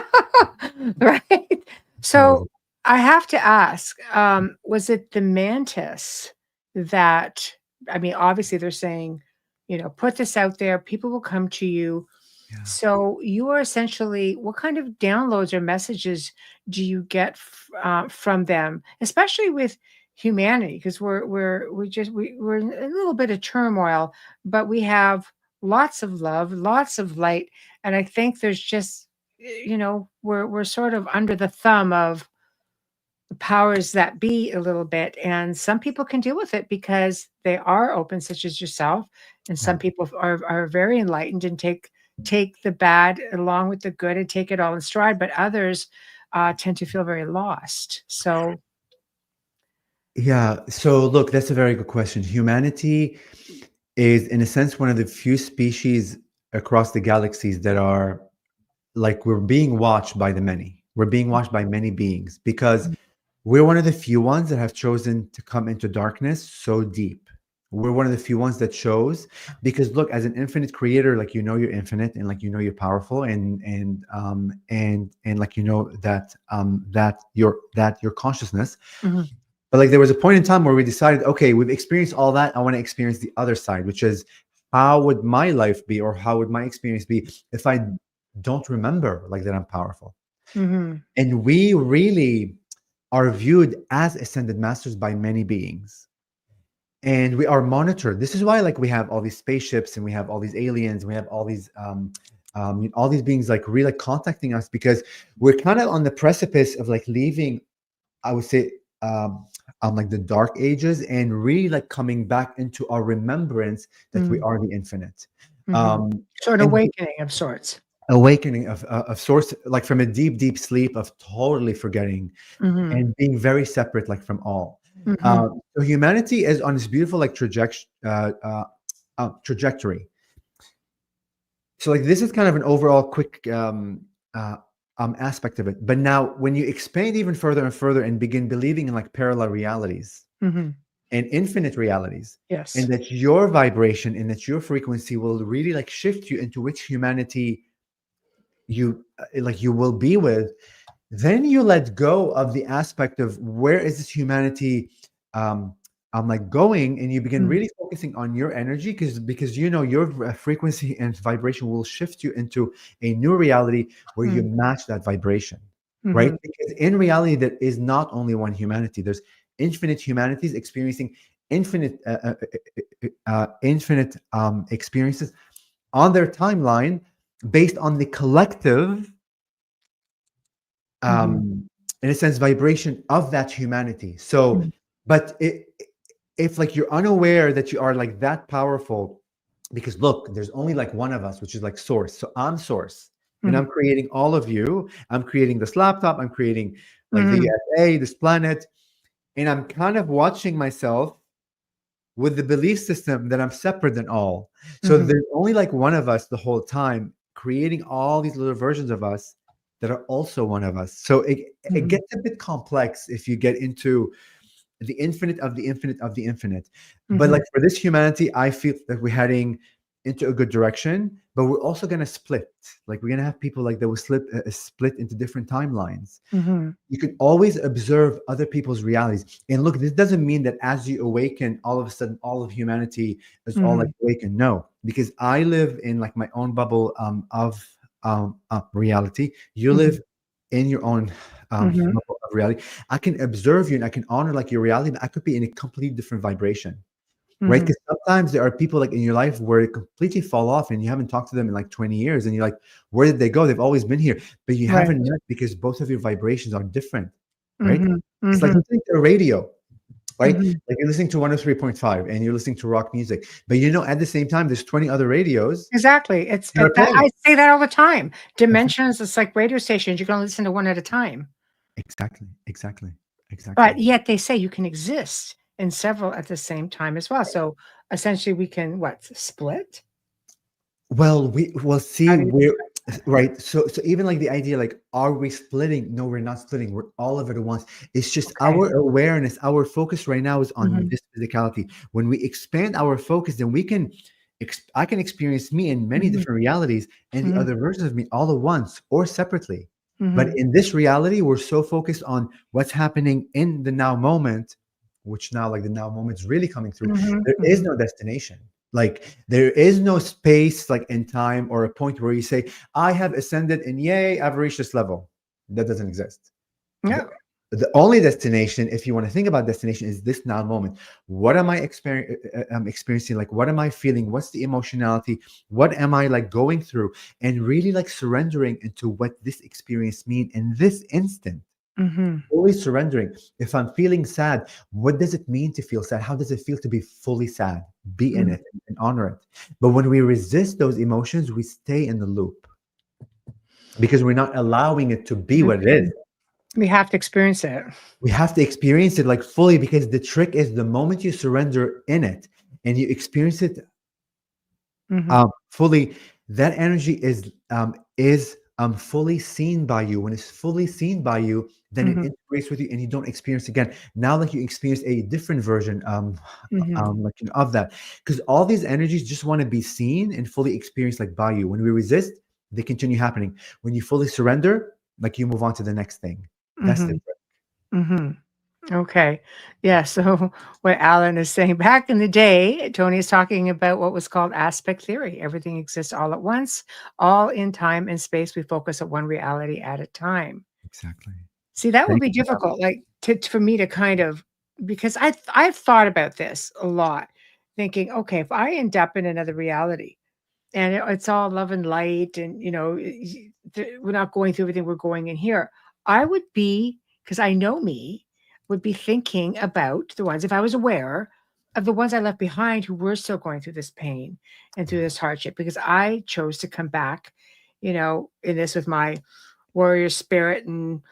Right. So I have to ask, was it the mantis that, I mean, obviously they're saying, you know, put this out there, people will come to you. So you are essentially, what kind of downloads or messages do you get from them, especially with humanity? Because we're in a little bit of turmoil, but we have lots of love, lots of light, and I think there's just, you know, we're sort of under the thumb of the powers that be a little bit, and some people can deal with it because they are open, such as yourself, and some people are very enlightened and take the bad along with the good and take it all in stride, but others tend to feel very lost. So yeah, so look, that's a very good question. Humanity is in a sense one of the few species across the galaxies that are like, we're being watched by the many. We're being watched by many beings because we're one of the few ones that have chosen to come into darkness so deep. We're one of the few ones that chose, because look, as an infinite creator, like, you know, you're infinite, and like, you know, you're powerful, and like, you know, that your consciousness. But like, there was a point in time where we decided, okay, we've experienced all that. I want to experience the other side, which is, how would my life be, or how would my experience be if I don't remember like that I'm powerful? And we really are viewed as ascended masters by many beings, and we are monitored. This is why like we have all these spaceships, and we have all these aliens, and we have all these beings like really contacting us, because we're kind of on the precipice of like leaving, I would say, like the dark ages, and really like coming back into our remembrance that we are the infinite. Sort of awakening of sorts. Awakening of sorts, like from a deep sleep of totally forgetting and being very separate, like from all. So humanity is on this beautiful like trajectory. So like, this is kind of an overall quick aspect of it. But now when you expand even further and further and begin believing in like parallel realities and infinite realities, and that your vibration and that your frequency will really like shift you into which humanity you will be with, then you let go of the aspect of where is this humanity like going, and you begin really focusing on your energy, because you know your frequency and vibration will shift you into a new reality where you match that vibration, right? Because in reality, there is not only one humanity. There's infinite humanities experiencing infinite experiences on their timeline based on the collective, in a sense, vibration of that humanity. So, but if like you're unaware that you are like that powerful, because look, there's only like one of us, which is like source. So I'm source, and I'm creating all of you. I'm creating this laptop. I'm creating like the USA, this planet, and I'm kind of watching myself with the belief system that I'm separate than all. So there's only like one of us the whole time, creating all these little versions of us that are also one of us. So it gets a bit complex if you get into the infinite of the infinite of the infinite. But like for this humanity, I feel that we're heading into a good direction, but we're also going to split. Like we're going to have people like that will split into different timelines. You can always observe other people's realities. And look, this doesn't mean that as you awaken, all of a sudden, all of humanity is all like awakened. No, because I live in like my own bubble of reality. You live in your own bubble of reality. I can observe you and I can honor like your reality, but I could be in a completely different vibration. Right? Because sometimes there are people like in your life where it completely fall off and you haven't talked to them in like 20 years and you're like, where did they go? They've always been here, but you haven't met because both of your vibrations are different, right? It's like listening to a radio, right? Like you're listening to 103.5 and you're listening to rock music, but you know, at the same time, there's 20 other radios. Exactly. I say that all the time. Dimensions, it's like radio stations. You can only listen to one at a time. Exactly. But yet they say you can exist in several at the same time as well. So essentially we can split? Well, we'll see where, right? So even like the idea, like, are we splitting? No, we're not splitting. We're all of it at once. It's just our awareness, our focus right now is on this physicality. When we expand our focus, then we can, I can experience me in many different realities and the other versions of me all at once or separately. But in this reality, we're so focused on what's happening in the now moment, which now like the now moment is really coming through. There is no destination. Like there is no space like in time or a point where you say, I have ascended and yay, I've reached this level. That doesn't exist. No. The only destination, if you want to think about destination, is this now moment. What am I experiencing? Like, what am I feeling? What's the emotionality? What am I like going through? And really like surrendering into what this experience means in this instant. Always surrendering. If I'm feeling sad, what does it mean to feel sad? How does it feel to be fully sad? Be in it and honor it. But when we resist those emotions, we stay in the loop because we're not allowing it to be what it is. We have to experience it. We have to experience it like fully, because the trick is the moment you surrender in it and you experience it fully, that energy is fully seen by you. When it's fully seen by you, then it integrates with you and you don't experience again. Now, like you experience a different version like of that, because all these energies just want to be seen and fully experienced like by you. When we resist, they continue happening. When you fully surrender, like you move on to the next thing. That's the trick. Okay. Yeah. So what Alan is saying, back in the day, Toni is talking about what was called aspect theory. Everything exists all at once, all in time and space. We focus on one reality at a time. Exactly. See, that would be difficult, like for me to kind of, because I've thought about this a lot, thinking, okay, if I end up in another reality and it's all love and light and, we're not going through everything we're going in here, I would be, because I know me, would be thinking about the ones, if I was aware of the ones I left behind who were still going through this pain and through this hardship, because I chose to come back, in this with my warrior spirit and,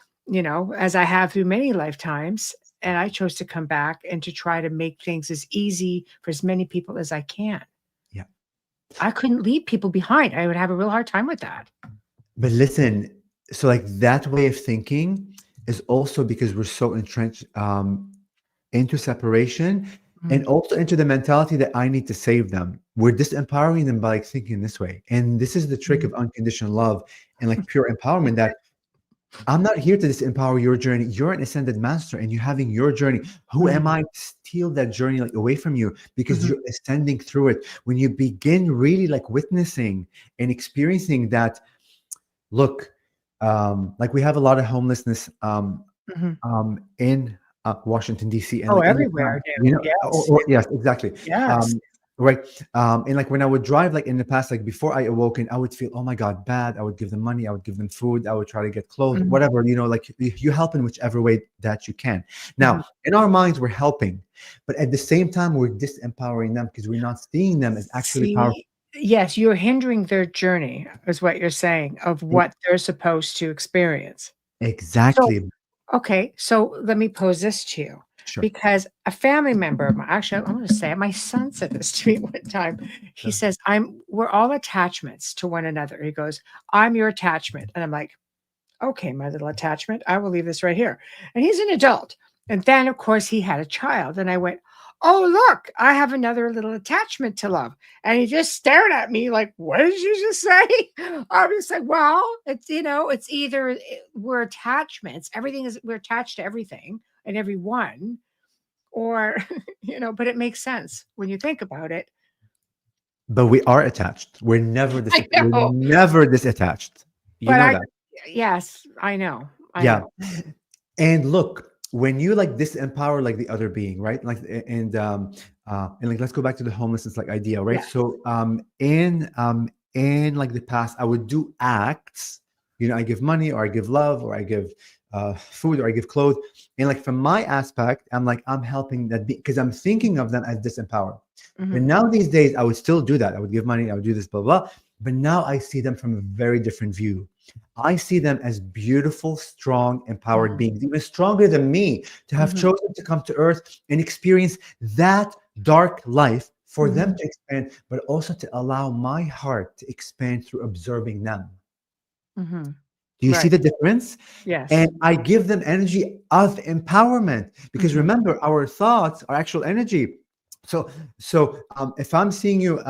as I have through many lifetimes. And I chose to come back and to try to make things as easy for as many people as I can. Yeah. I couldn't leave people behind. I would have a real hard time with that. But listen, so like that way of thinking is also because we're so entrenched into separation and also into the mentality that I need to save them. We're disempowering them by like thinking this way. And this is the trick of unconditional love and like pure empowerment, that I'm not here to disempower your journey. You're an ascended master and you're having your journey. Who am I to steal that journey like away from you? Because you're ascending through it. When you begin really like witnessing and experiencing that, look, like we have a lot of homelessness in Washington, D.C. and everywhere. yes, exactly. Yes. Right. And like when I would drive, like in the past, like before I awoken, I would feel, oh my God, bad. I would give them money. I would give them food. I would try to get clothes, Mhm. whatever, like you help in whichever way that you can. Mhm. Now, in our minds, we're helping, but at the same time, we're disempowering them because we're not seeing them as actually powerful. See, yes, you're hindering their journey, is what you're saying, of what they're supposed to experience. So, Exactly. okay, so let me pose this to you, Sure. because a family member of mine, actually, I'm gonna say it, my son said this to me one time. He Sure. says, we're all attachments to one another. He goes, I'm your attachment. And I'm like, okay, my little attachment, I will leave this right here. And he's an adult. And then, of course, he had a child. And I went, oh, look, I have another little attachment to love. And he just stared at me like, what did you just say? I was like, well, it's either we're attachments, we're attached to everything and everyone, or, but it makes sense when you think about it. But we are attached. I We're know, never disattached. You but know that. yes, I know. I Yeah. know. And look, when you like disempower like the other being, right? Like and like let's go back to the homelessness like idea, right? Yeah. So in like the past, I would do acts, I give money or I give love or I give food or I give clothes. And like from my aspect, I'm helping that because I'm thinking of them as disempowered. But Mhm. now these days I would still do that. I would give money, I would do this, blah, blah. But now I see them from a very different view. I see them as beautiful, strong, empowered Mhm. beings, even stronger than me, to have Mhm. chosen to come to Earth and experience that dark life for them Mhm. to expand, but also to allow my heart to expand through observing them. Mhm. Do you see Right. the difference? Yes. And I give them energy of empowerment because Mhm. remember, our thoughts are actual energy. So if I'm seeing you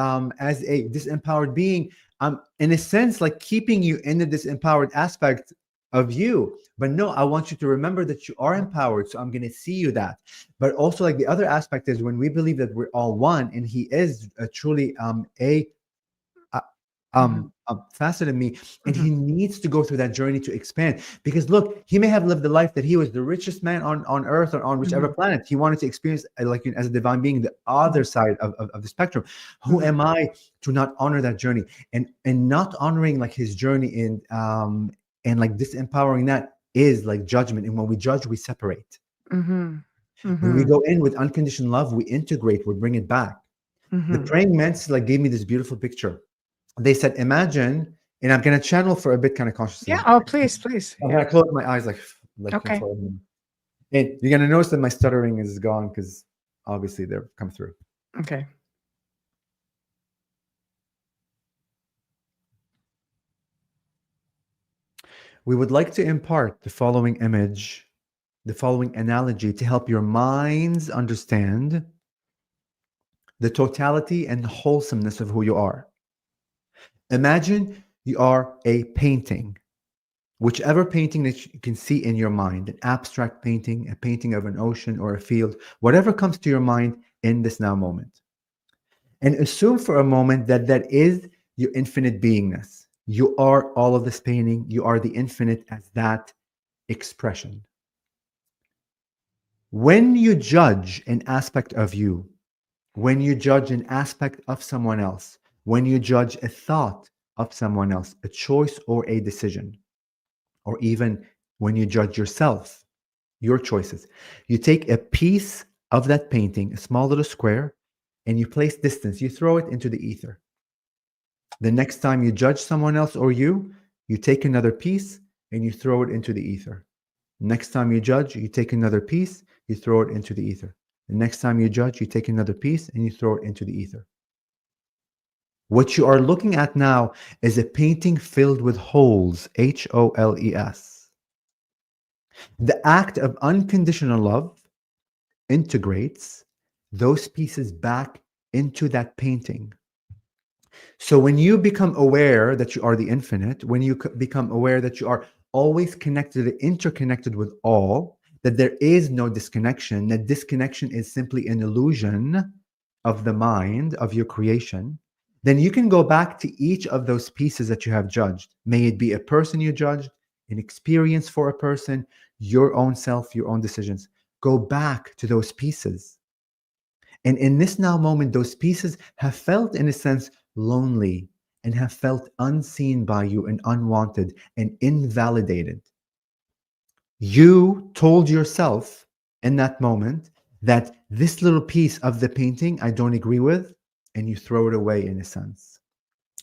as a disempowered being, I'm in a sense like keeping you in the disempowered aspect of you. But no, I want you to remember that you are empowered. So I'm going to see you that. But also, like the other aspect is when we believe that we're all one, and He is truly uh, Mhm. faster than me, and Mhm. he needs to go through that journey to expand. Because look, he may have lived the life that he was the richest man on earth or on whichever Mhm. planet. He wanted to experience as a divine being the other Mhm. side of the spectrum. Who Mhm. am I to not honor that journey and not honoring like his journey and like disempowering that is like judgment. And when we judge, we separate. Mhm. When we Mhm. go in with unconditional love, we integrate, we bring it back. The Mhm. praying mantis like gave me this beautiful picture. They said, imagine, and I'm gonna channel for a bit kind of Yeah. consciously. Oh, please, please. I'm Yeah. gonna close my eyes like Okay. control them. And you're gonna notice that my stuttering is gone because obviously they're come through. Okay. We would like to impart the following image, the following analogy to help your minds understand the totality and wholesomeness of who you are. Imagine you are a painting. Whichever painting that you can see in your mind, an abstract painting, a painting of an ocean or a field, whatever comes to your mind in this now moment. And assume for a moment that that is your infinite beingness. You are all of this painting. You are the infinite as that expression. When you judge an aspect of you, when you judge an aspect of someone else, when you judge a thought of someone else, a choice or a decision, or even when you judge yourself, your choices. You take a piece of that painting, a small little square, and you place distance. You throw it into the ether. The next time you judge someone else or you take another piece and you throw it into the ether. Next time you judge, you take another piece, you throw it into the ether. The next time you judge, you take another piece and you throw it into the ether. What you are looking at now is a painting filled with holes, Holes. The act of unconditional love integrates those pieces back into that painting. So when you become aware that you are the infinite, when you become aware that you are always connected, interconnected with all, that there is no disconnection, that disconnection is simply an illusion of the mind, of your creation, then you can go back to each of those pieces that you have judged. May it be a person you judged, an experience for a person, your own self, your own decisions. Go back to those pieces And in this now moment, those pieces have felt, in a sense, lonely and have felt unseen by you and unwanted and invalidated. You told yourself in that moment that this little piece of the painting I don't agree with, and you throw it away, in a sense.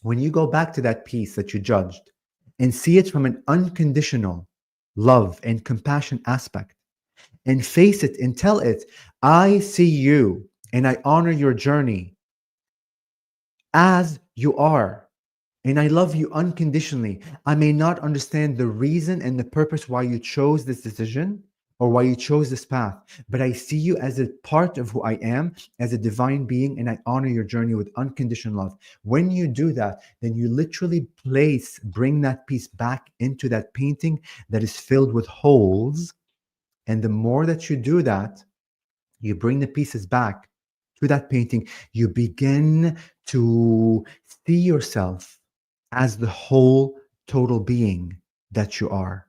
When you go back to that piece that you judged and see it from an unconditional love and compassion aspect, and face it and tell it, I see you and I honor your journey as you are. And I love you unconditionally. I may not understand the reason and the purpose why you chose this decision or why you chose this path, but I see you as a part of who I am, as a divine being, and I honor your journey with unconditional love. When you do that, then you literally bring that piece back into that painting that is filled with holes. And the more that you do that, you bring the pieces back to that painting, you begin to see yourself as the whole total being that you are.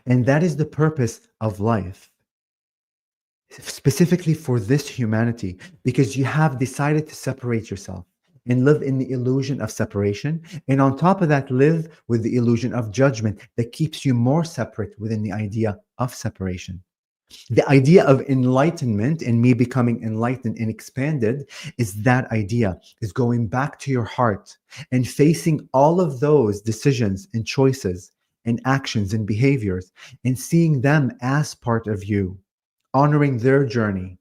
And that is the purpose of life, specifically for this humanity, because you have decided to separate yourself and live in the illusion of separation. And on top of that, live with the illusion of judgment that keeps you more separate within the idea of separation. The idea of enlightenment and me becoming enlightened and expanded is that idea, is going back to your heart and facing all of those decisions and choices and actions and behaviors and seeing them as part of you, honoring their journey.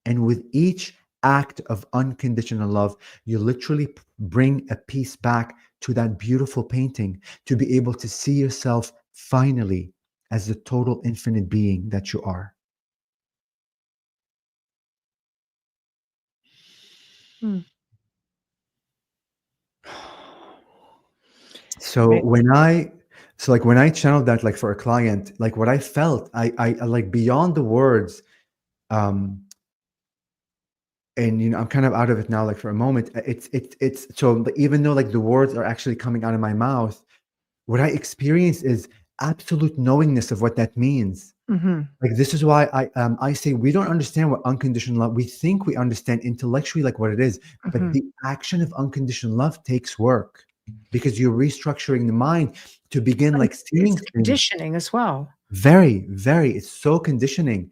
And with each act of unconditional love, you literally bring a piece back to that beautiful painting to be able to see yourself finally as the total infinite being that you are. So when I channeled that, like for a client, like what I felt, I like beyond the words, and I'm kind of out of it now, like for a moment. It's so even though like the words are actually coming out of my mouth, what I experience is absolute knowingness of what that means. Like this is why I say we don't understand what unconditional love. We think we understand intellectually like what it is, but the action of unconditional love takes work because you're restructuring the mind to begin like seeing it's conditioning as well. Very, very. It's so conditioning.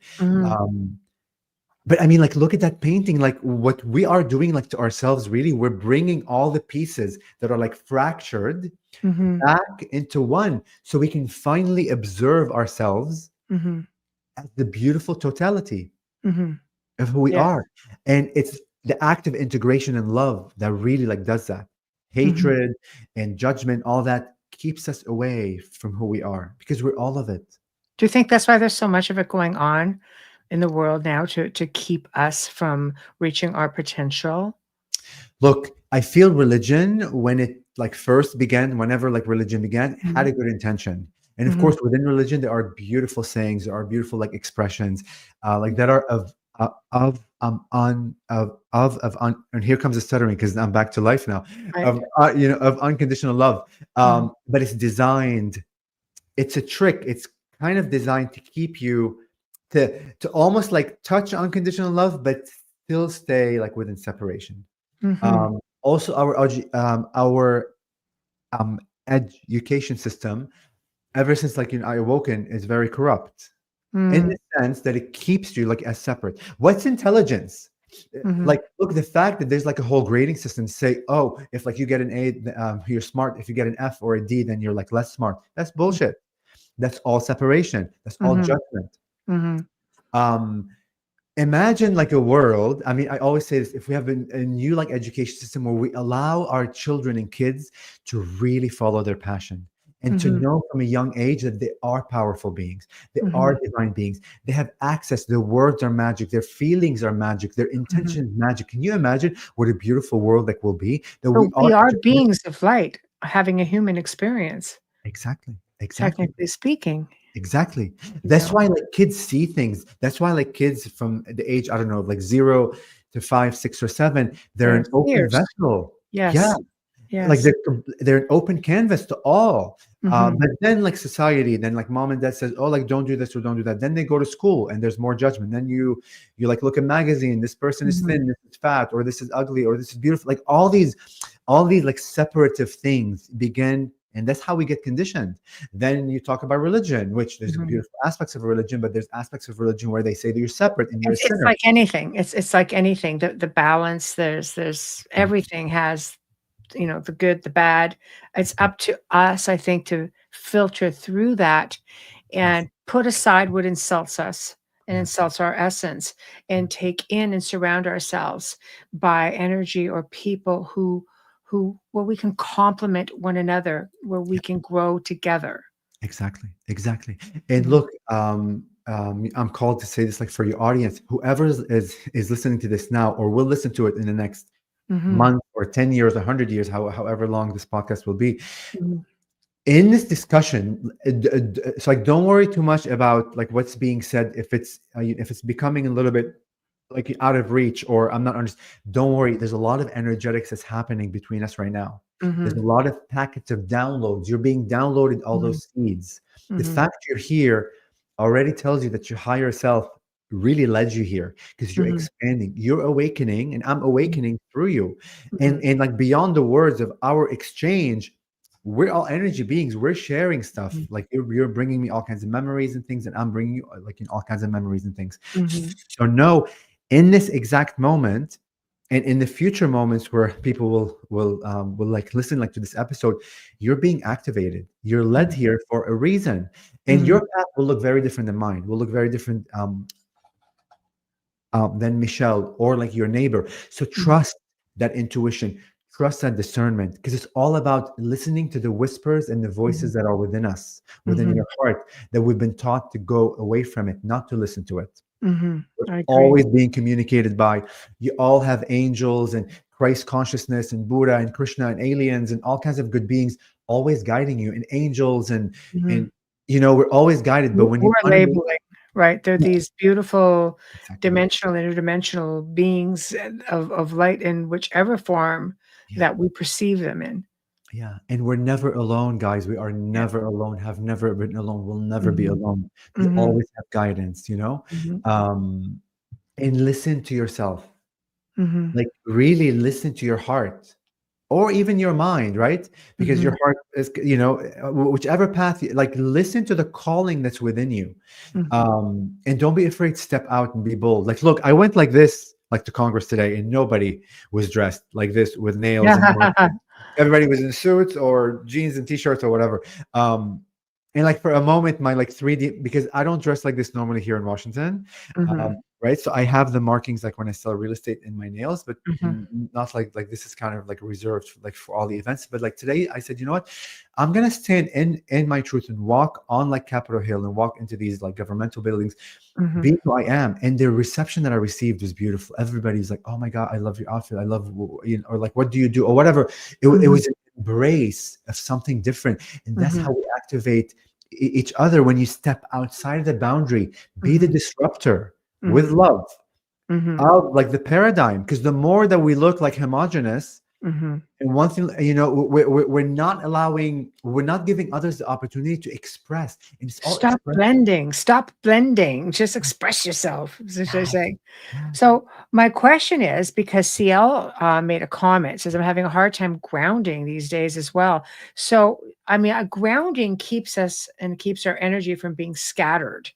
But I mean, like, look at that painting. Like, what we are doing, like, to ourselves, really, we're bringing all the pieces that are like fractured back into one, so we can finally observe ourselves as the beautiful totality of who we are. And it's the act of integration and love that really like does that. Hatred and judgment, all that keeps us away from who we are because we're all of it. Do you think that's why there's so much of it going on in the world now to keep us from reaching our potential? Look, I feel religion, when it like first began, whenever like religion began, had a good intention. And of course, within religion, there are beautiful sayings, there are beautiful like expressions, like that are and here comes the stuttering because I'm back to life now, Right. of unconditional love. But it's designed, it's a trick. It's kind of designed to keep you to almost like touch unconditional love, but still stay like within separation. Also, our education system, ever since like I awoken, is very corrupt in the sense that it keeps you like as separate. What's intelligence? Like, look, the fact that there's like a whole grading system say, oh, if like you get an A, you're smart. If you get an F or a D, then you're like less smart. That's bullshit. That's all separation. That's all judgment. Imagine like a world. I mean, I always say this: if we have a new like education system where we allow our children and kids to really follow their passion and to know from a young age that they are powerful beings, they are divine beings, they have access. Their words are magic, their feelings are magic, their intention is magic. Can you imagine what a beautiful world that will be? That So we are beings of light having a human experience. Exactly. Technically speaking. Exactly. That's why like kids see things. That's why like kids from the age, I don't know, like 0 to 5, 6, or 7, they're an open vessel. Yes. Yeah. like Yes. they're an open canvas to all. Mhm. But then like society, then like mom and dad says, oh, like don't do this or don't do that. Then they go to school and there's more judgment. Then you like look at magazine, this person is Mhm. thin, this is fat, or this is ugly, or this is beautiful. Like all these like separative things begin, and that's how we get conditioned. Then you talk about religion, which there's Mhm. beautiful aspects of religion, but there's aspects of religion where they say that you're separate and you're a It's sinner. like anything. It's like anything. The balance, there's everything has, the good, the bad. It's up to us, I think, to filter through that Yes. and put aside what insults us and Yeah. insults our essence, and take in and surround ourselves by energy or people who where we can complement one another, where we can grow together. Exactly, exactly. And Mhm. look, I'm called to say this, like for your audience, whoever is listening to this now, or will listen to it in the next Mhm. month or 10 years, 100 years, however long this podcast will be. Mhm. In this discussion, it's like don't worry too much about like what's being said. If it's becoming a little bit like out of reach, or I'm not understanding, don't worry. There's a lot of energetics that's happening between us right now. There's a Mhm. lot of packets of downloads. You're being downloaded all Mhm. those seeds. The Mhm. fact you're here already tells you that your higher self really led you here, because you're Mhm. expanding, you're awakening, and I'm Mhm. awakening through you. And Mhm. like beyond the words of our exchange, we're all energy beings. We're sharing stuff. Mhm. Like you're bringing me all kinds of memories and things, and I'm bringing you like all kinds of memories and things. Mhm. So no, in this exact moment, and in the future moments where people will like listen like to this episode, you're being activated. You're led here for a reason, and Mhm. your path will look very different than mine. Will look very different than Michelle or like your neighbor. So Mhm. trust that intuition, trust that discernment, because it's all about listening to the whispers and the Mhm. voices that are within us, within Mhm. your heart, that we've been taught to go away from it, not to listen to it. Mhm. We're I agree. always being communicated by. You all have angels and Christ consciousness and Buddha and Krishna and aliens and all kinds of good beings always guiding you, and angels Mhm. and we're always guided. But when Who you are unaware, labeling, right? They're yeah, these beautiful exactly, dimensional, interdimensional beings of light in whichever form yeah. that we perceive them in. Yeah, and we're never alone, guys. We are Yeah. never alone, have never been alone, will never be Mhm. alone. You Mhm. always have guidance. Mhm. Um, and listen to yourself. Mhm. Like really listen to your heart or even your mind, right? Because Mhm. your heart is, whichever path, like listen to the calling that's within you. Mhm. And don't be afraid to step out and be bold. Like, look, I went like this, like to Congress today, and nobody was dressed like this with nails and everybody was in suits or jeans and t-shirts or whatever. And like for a moment, my like 3D, because I don't dress like this normally here in Washington, Mhm. right? So I have the markings like when I sell real estate in my nails, but Mhm. not like this is kind of like reserved like for all the events. But like today, I said, you know what? I'm gonna stand in my truth and walk on like Capitol Hill and walk into these like governmental buildings, Mhm. be who I am. And the reception that I received was beautiful. Everybody's like, oh my God, I love your outfit. I love, or like, what do you do? Or whatever. It Mhm. was an embrace of something different. And that's Mhm. how we activate each other when you step outside the boundary, be the Mhm. disruptor with Mhm. love Mhm. of like the paradigm. Because the more that we look like homogenous, Mhm. and one thing, we're not giving others the opportunity to express. And it's all Stop expression. blending. Stop blending. Just express yourself, as they Yes, say. yes. So my question is, because CL made a comment, says I'm having a hard time grounding these days as well. So I mean, a grounding keeps us and keeps our energy from being scattered,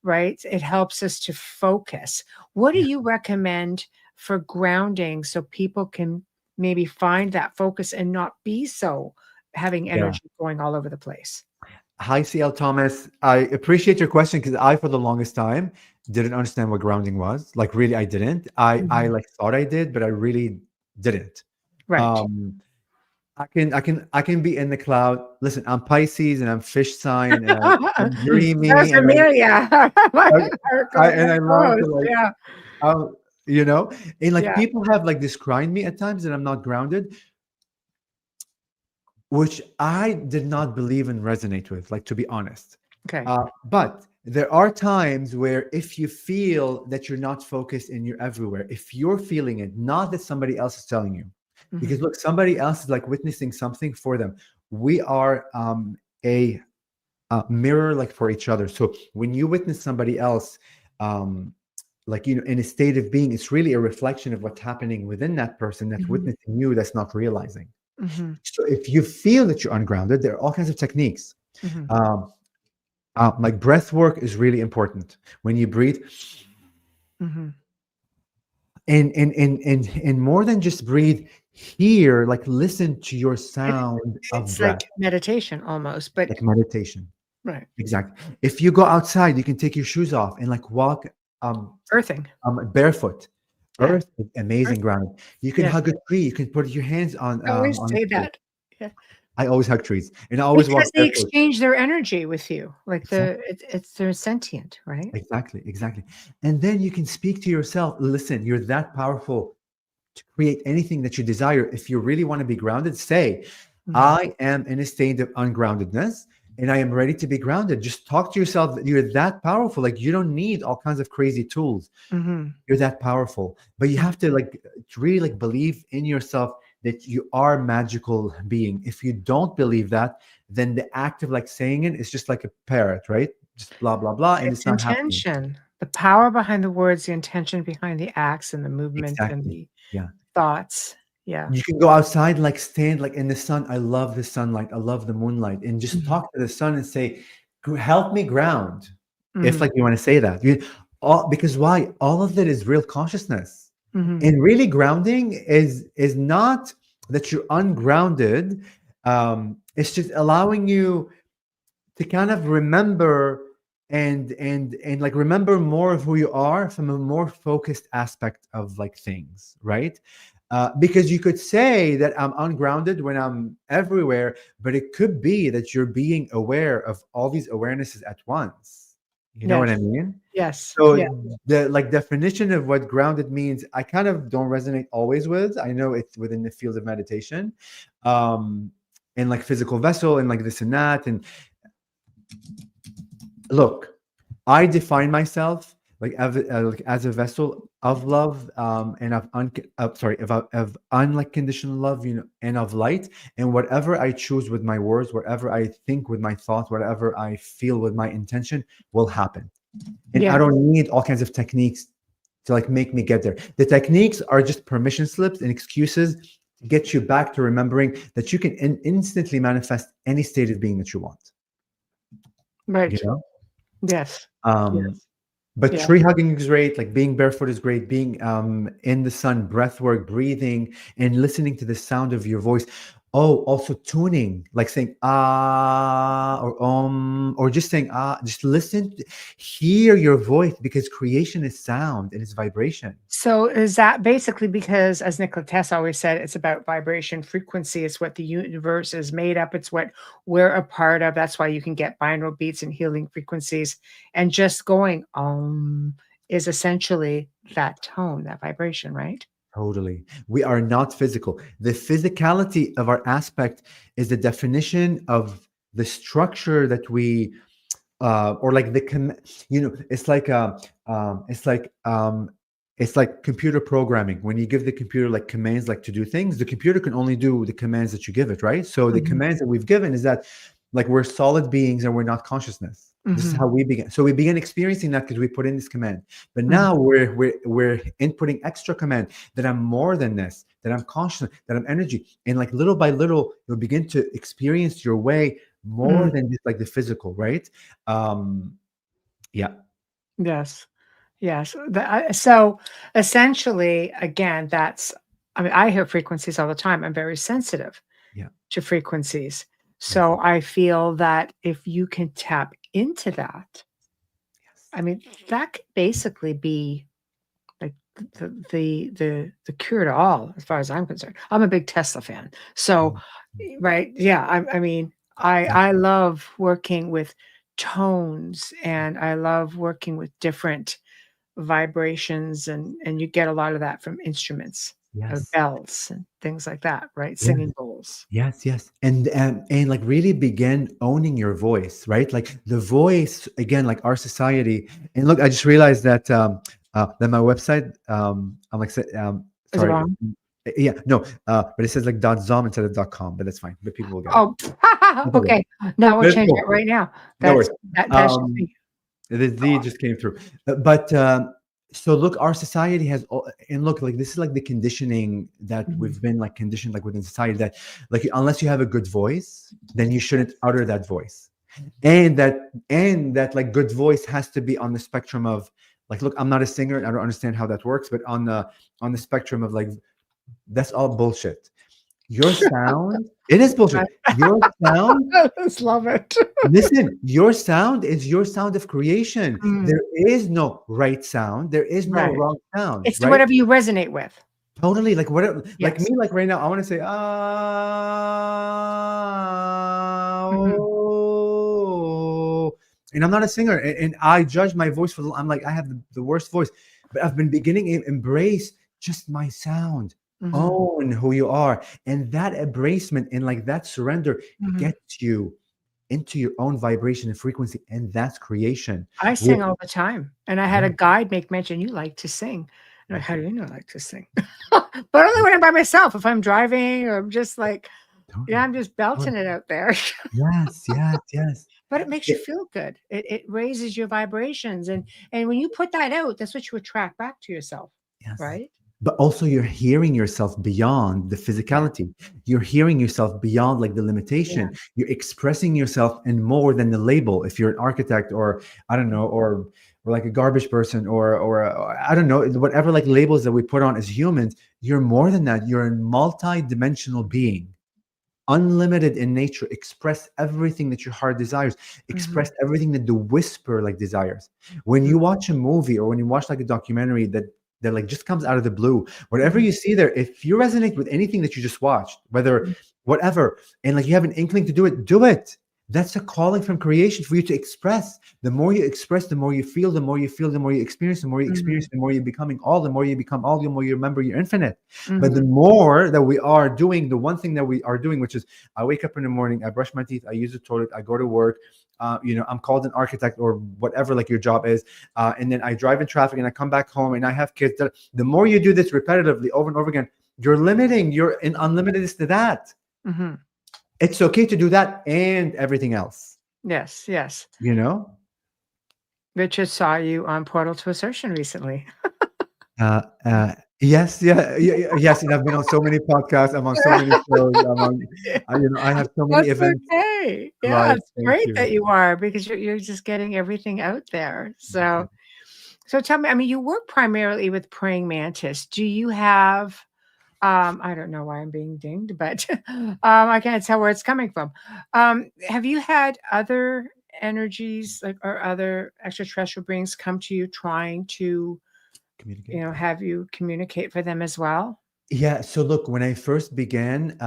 right? It helps us to focus. What do Yeah. you recommend for grounding so people can maybe find that focus and not be so having Yeah. energy going all over the place? Hi, CL Thomas. I appreciate your question because I, for the longest time, didn't understand what grounding was. Like, really, I didn't. I Mhm. like thought I did, but I really didn't. Right. Um, I can be in the cloud. Listen, I'm Pisces and I'm fish sign and I'm There's dreamy and Amelia, my I, my I love to co-host, like yeah, um, you know, and like yeah, people have like described me at times that I'm not grounded, which I did not believe and resonate with, like to be honest. okay, But there are times where if you feel that you're not focused and you're everywhere, if you're feeling it, not that somebody else is telling you, Because look, somebody else is like witnessing something for them. We are a mirror like for each other. So when you witness somebody else, like, you know, in a state of being, it's really a reflection of what's happening within that person that's witnessing you, that's not realizing. So if you feel that you're ungrounded, there are all kinds of techniques. Like breath work is really important. When you breathe, and more than just breathe, hear, like listen to your sound of It's breath. like meditation almost, but Like meditation. right. Exactly. If you go outside, you can take your shoes off and like walk Earthing. barefoot. Yeah. Earth is amazing ground. You can Yeah. hug a tree. You can put your hands on. I always On say a tree. that. Yeah. I always hug trees, and I always walk Because they barefoot. exchange their energy with you. Like Exactly. it's they're sentient, right? Exactly. And then you can speak to yourself. Listen, you're that powerful to create anything that you desire. If you really want to be grounded, say, I am in a state of ungroundedness and I am ready to be grounded. Just talk to yourself that you're that powerful. Like you don't need all kinds of crazy tools. You're that powerful. But you have to like really like believe in yourself that you are a magical being. If you don't believe that, then the act of like saying it is just like a parrot, right? Just blah, blah, blah. And it's not happening. Intention. The power behind the words, the intention behind the acts and the movement and the thoughts. Yeah. You can go outside, like stand like in the sun. I love the sunlight. I love the moonlight. And just talk to the sun and say, help me ground. If like you want to say that. Because why? All of it is real consciousness. And really grounding is not that you're ungrounded. It's just allowing you to kind of remember and like remember more of who you are from a more focused aspect of like things, right? Because you could say that I'm ungrounded when I'm everywhere, but it could be that you're being aware of all these awarenesses at once. You know what I mean? Yes. So the like definition of what grounded means, I kind of don't resonate always with. I know it's within the field of meditation, and like physical vessel and like this and that. And look, I define myself like as a vessel of love, and of unconditional love, you know, and of light. And whatever I choose with my words, whatever I think with my thoughts, whatever I feel with my intention will happen. And I don't need all kinds of techniques to like make me get there. The techniques are just permission slips and excuses to get you back to remembering that you can instantly manifest any state of being that you want. Right. You know? Yes. But tree hugging is great. Like being barefoot is great. Being in the sun, breath work, breathing, and listening to the sound of your voice. Oh, also tuning, like saying or or just saying just listen, hear your voice, because creation is sound and it's vibration. So is that basically because, as Nikola Tesla always said, it's about vibration, frequency. It's what the universe is made up. It's what we're a part of. That's why you can get binaural beats and healing frequencies. And just going is essentially that tone, that vibration, right? Totally. We are not physical. The physicality of our aspect is the definition of the structure that we, or like it's like computer programming. When you give the computer like commands, like to do things, the computer can only do the commands that you give it, right? So the commands that we've given is that like we're solid beings and we're not consciousness. This is how we begin. So we began experiencing that because we put in this command. But now we're inputting extra command that I'm more than this, that I'm conscious, that I'm energy. And like little by little, you'll begin to experience your way more than just like the physical, right? Yeah. Yes. So essentially, again, I hear frequencies all the time. I'm very sensitive to frequencies. So I feel that if you can tap into that, I mean, that could basically be like the cure to all, as far as I'm concerned. I'm a big Tesla fan. So, right. Yeah. I mean, I love working with tones, and I love working with different vibrations, and you get a lot of that from instruments, bells and things like that, right? Singing bowls. Yes. And like really begin owning your voice, right? Like the voice, again, like our society. And look, I just realized that that my website, I'm like Is it wrong? Yeah, no, but it says like .zom instead of .com, but that's fine. But people will get it. Oh, People will. okay. No, we'll But it's change cool. it right now. No worries. That's just me. The Z just came through. But so look, our society has, and look, like this is like the conditioning that Mhm. we've been like conditioned like within society, that like unless you have a good voice, then you shouldn't utter that voice. And that like good voice has to be on the spectrum of like, look, I'm not a singer, I don't understand how that works, but on the spectrum of like, that's all bullshit. Your sound, it is bullshit. Your sound, I just love it. listen, your sound is your sound of creation. Mm, There is no right sound. There is no right. wrong sound, It's right? whatever you resonate with. Totally. Like whatever, like Yes. me, like right now, I want to say, Mhm. oh, and I'm not a singer, and I judge my voice for, I'm like, I have the worst voice, but I've been beginning to embrace just my sound, Mhm. own who you are. And that embracement and like that surrender Mhm. gets you into your own vibration and frequency, and that's creation. I sing all the time, and I had Yeah. a guide make mention, "You like to sing." I'm like, "How do you know I like to sing?" But only when I'm by myself. If I'm driving or I'm just like, yeah, I'm just belting it out there. Yes, yes, yes. But it makes you feel good. It raises your vibrations, and when you put that out, that's what you attract back to yourself, Yes. right? But also you're hearing yourself beyond the Yeah. physicality. You're hearing yourself beyond like the limitation. Yeah. You're expressing yourself in more than the label. If you're an architect, or I don't know, or like a garbage person, or I don't know, whatever like labels that we put on as humans, you're more than that. You're a multi-dimensional being, unlimited in nature. Express everything that your heart desires. Mhm. Express everything that the whisper like desires. When you watch a movie, or when you watch like a documentary that like just comes out of the blue, whatever Mhm. you see there, if you resonate with anything that you just watched, whether Mhm. whatever, and like you have an inkling to do it, do it. That's a calling from creation for you to express. The more you express, the more you feel. The more you feel, the more you experience. The more you experience, Mhm. the more you're becoming all. The more you become all, the more you remember you're infinite. But the Mhm. more that we are doing the one thing that we are doing, which is, I wake up in the morning, I brush my teeth, I use the toilet, I go to work. I'm called an architect or whatever like your job is, and then I drive in traffic and I come back home and I have kids. The more you do this repetitively over and over again, you're limiting. You're in unlimitedness to that. Mhm. It's okay to do that and everything else. Yes, yes. You know. Richard saw you on Portal to Assertion recently. Uh, uh, yes, yes. And I've been on so many podcasts. I'm on so many shows. I'm on. I have so many That's events. okay. Yeah, Right. it's Thank great you. that you are, because you're just getting everything out there. So tell me, I mean, you work primarily with praying mantis. Do you have I don't know why I'm being dinged, but I can't tell where it's coming from. Have you had other energies, like, or other extraterrestrial beings come to you trying to, Communicate. have you communicate for them as well? Yeah. So look, when I first began,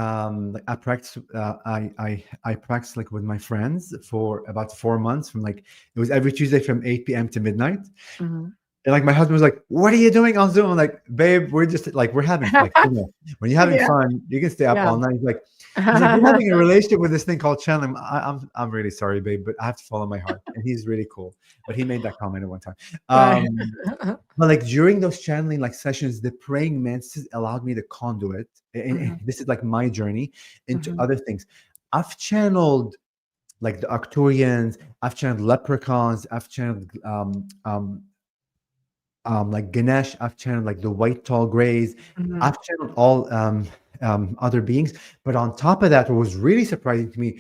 like I practiced. I practiced like with my friends for about 4 months. From like, it was every Tuesday from 8 p.m. to midnight. Mhm. And like my husband was like, "What are you doing on Zoom?" I'm like, "Babe, we're just like, we're having like, when you're having Yeah, fun, you can stay up yeah. all night." He's like, "We're having a relationship with this thing called channeling." I'm really sorry, babe, but I have to follow my heart. And he's really cool. But he made that comment at one time. Right. But like during those channeling like sessions, the praying mantis allowed me the conduit, and Mhm, this is like my journey into mhm, other things. I've channeled like the Arcturians. I've channeled leprechauns. I've channeled like Ganesh. I've channeled like the white tall grays. mhm, I've channeled all other beings. But on top of that, what was really surprising to me,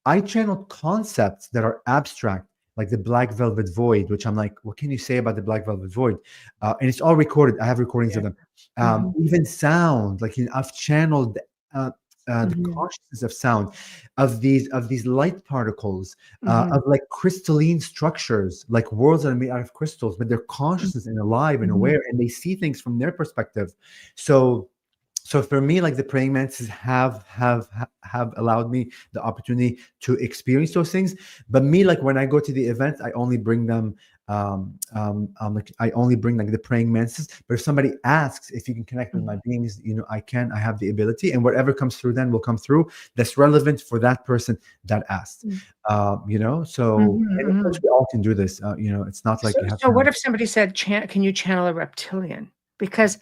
I channeled concepts that are abstract, like the black velvet void, which I'm like, what can you say about the black velvet void? And it's all recorded. I have recordings yeah, of them. mhm, Even sound, like I've channeled uh, the mhm, consciousness of sound, of these light particles, mhm, of like crystalline structures, like worlds that are made out of crystals, but they're consciousness and alive and mhm, aware, and they see things from their perspective. So so for me, like the praying mantises have allowed me the opportunity to experience those things. But me, like when I go to the event, I only bring them like I only bring like the praying mantises. But if somebody asks if you can connect with mhm, my beings, I have the ability, and whatever comes through then will come through, that's relevant for that person that asked. mhm, So, mhm, and of course mhm. we all can do this. It's not like So you have so to have. what if somebody said, "Can you channel a reptilian?" Because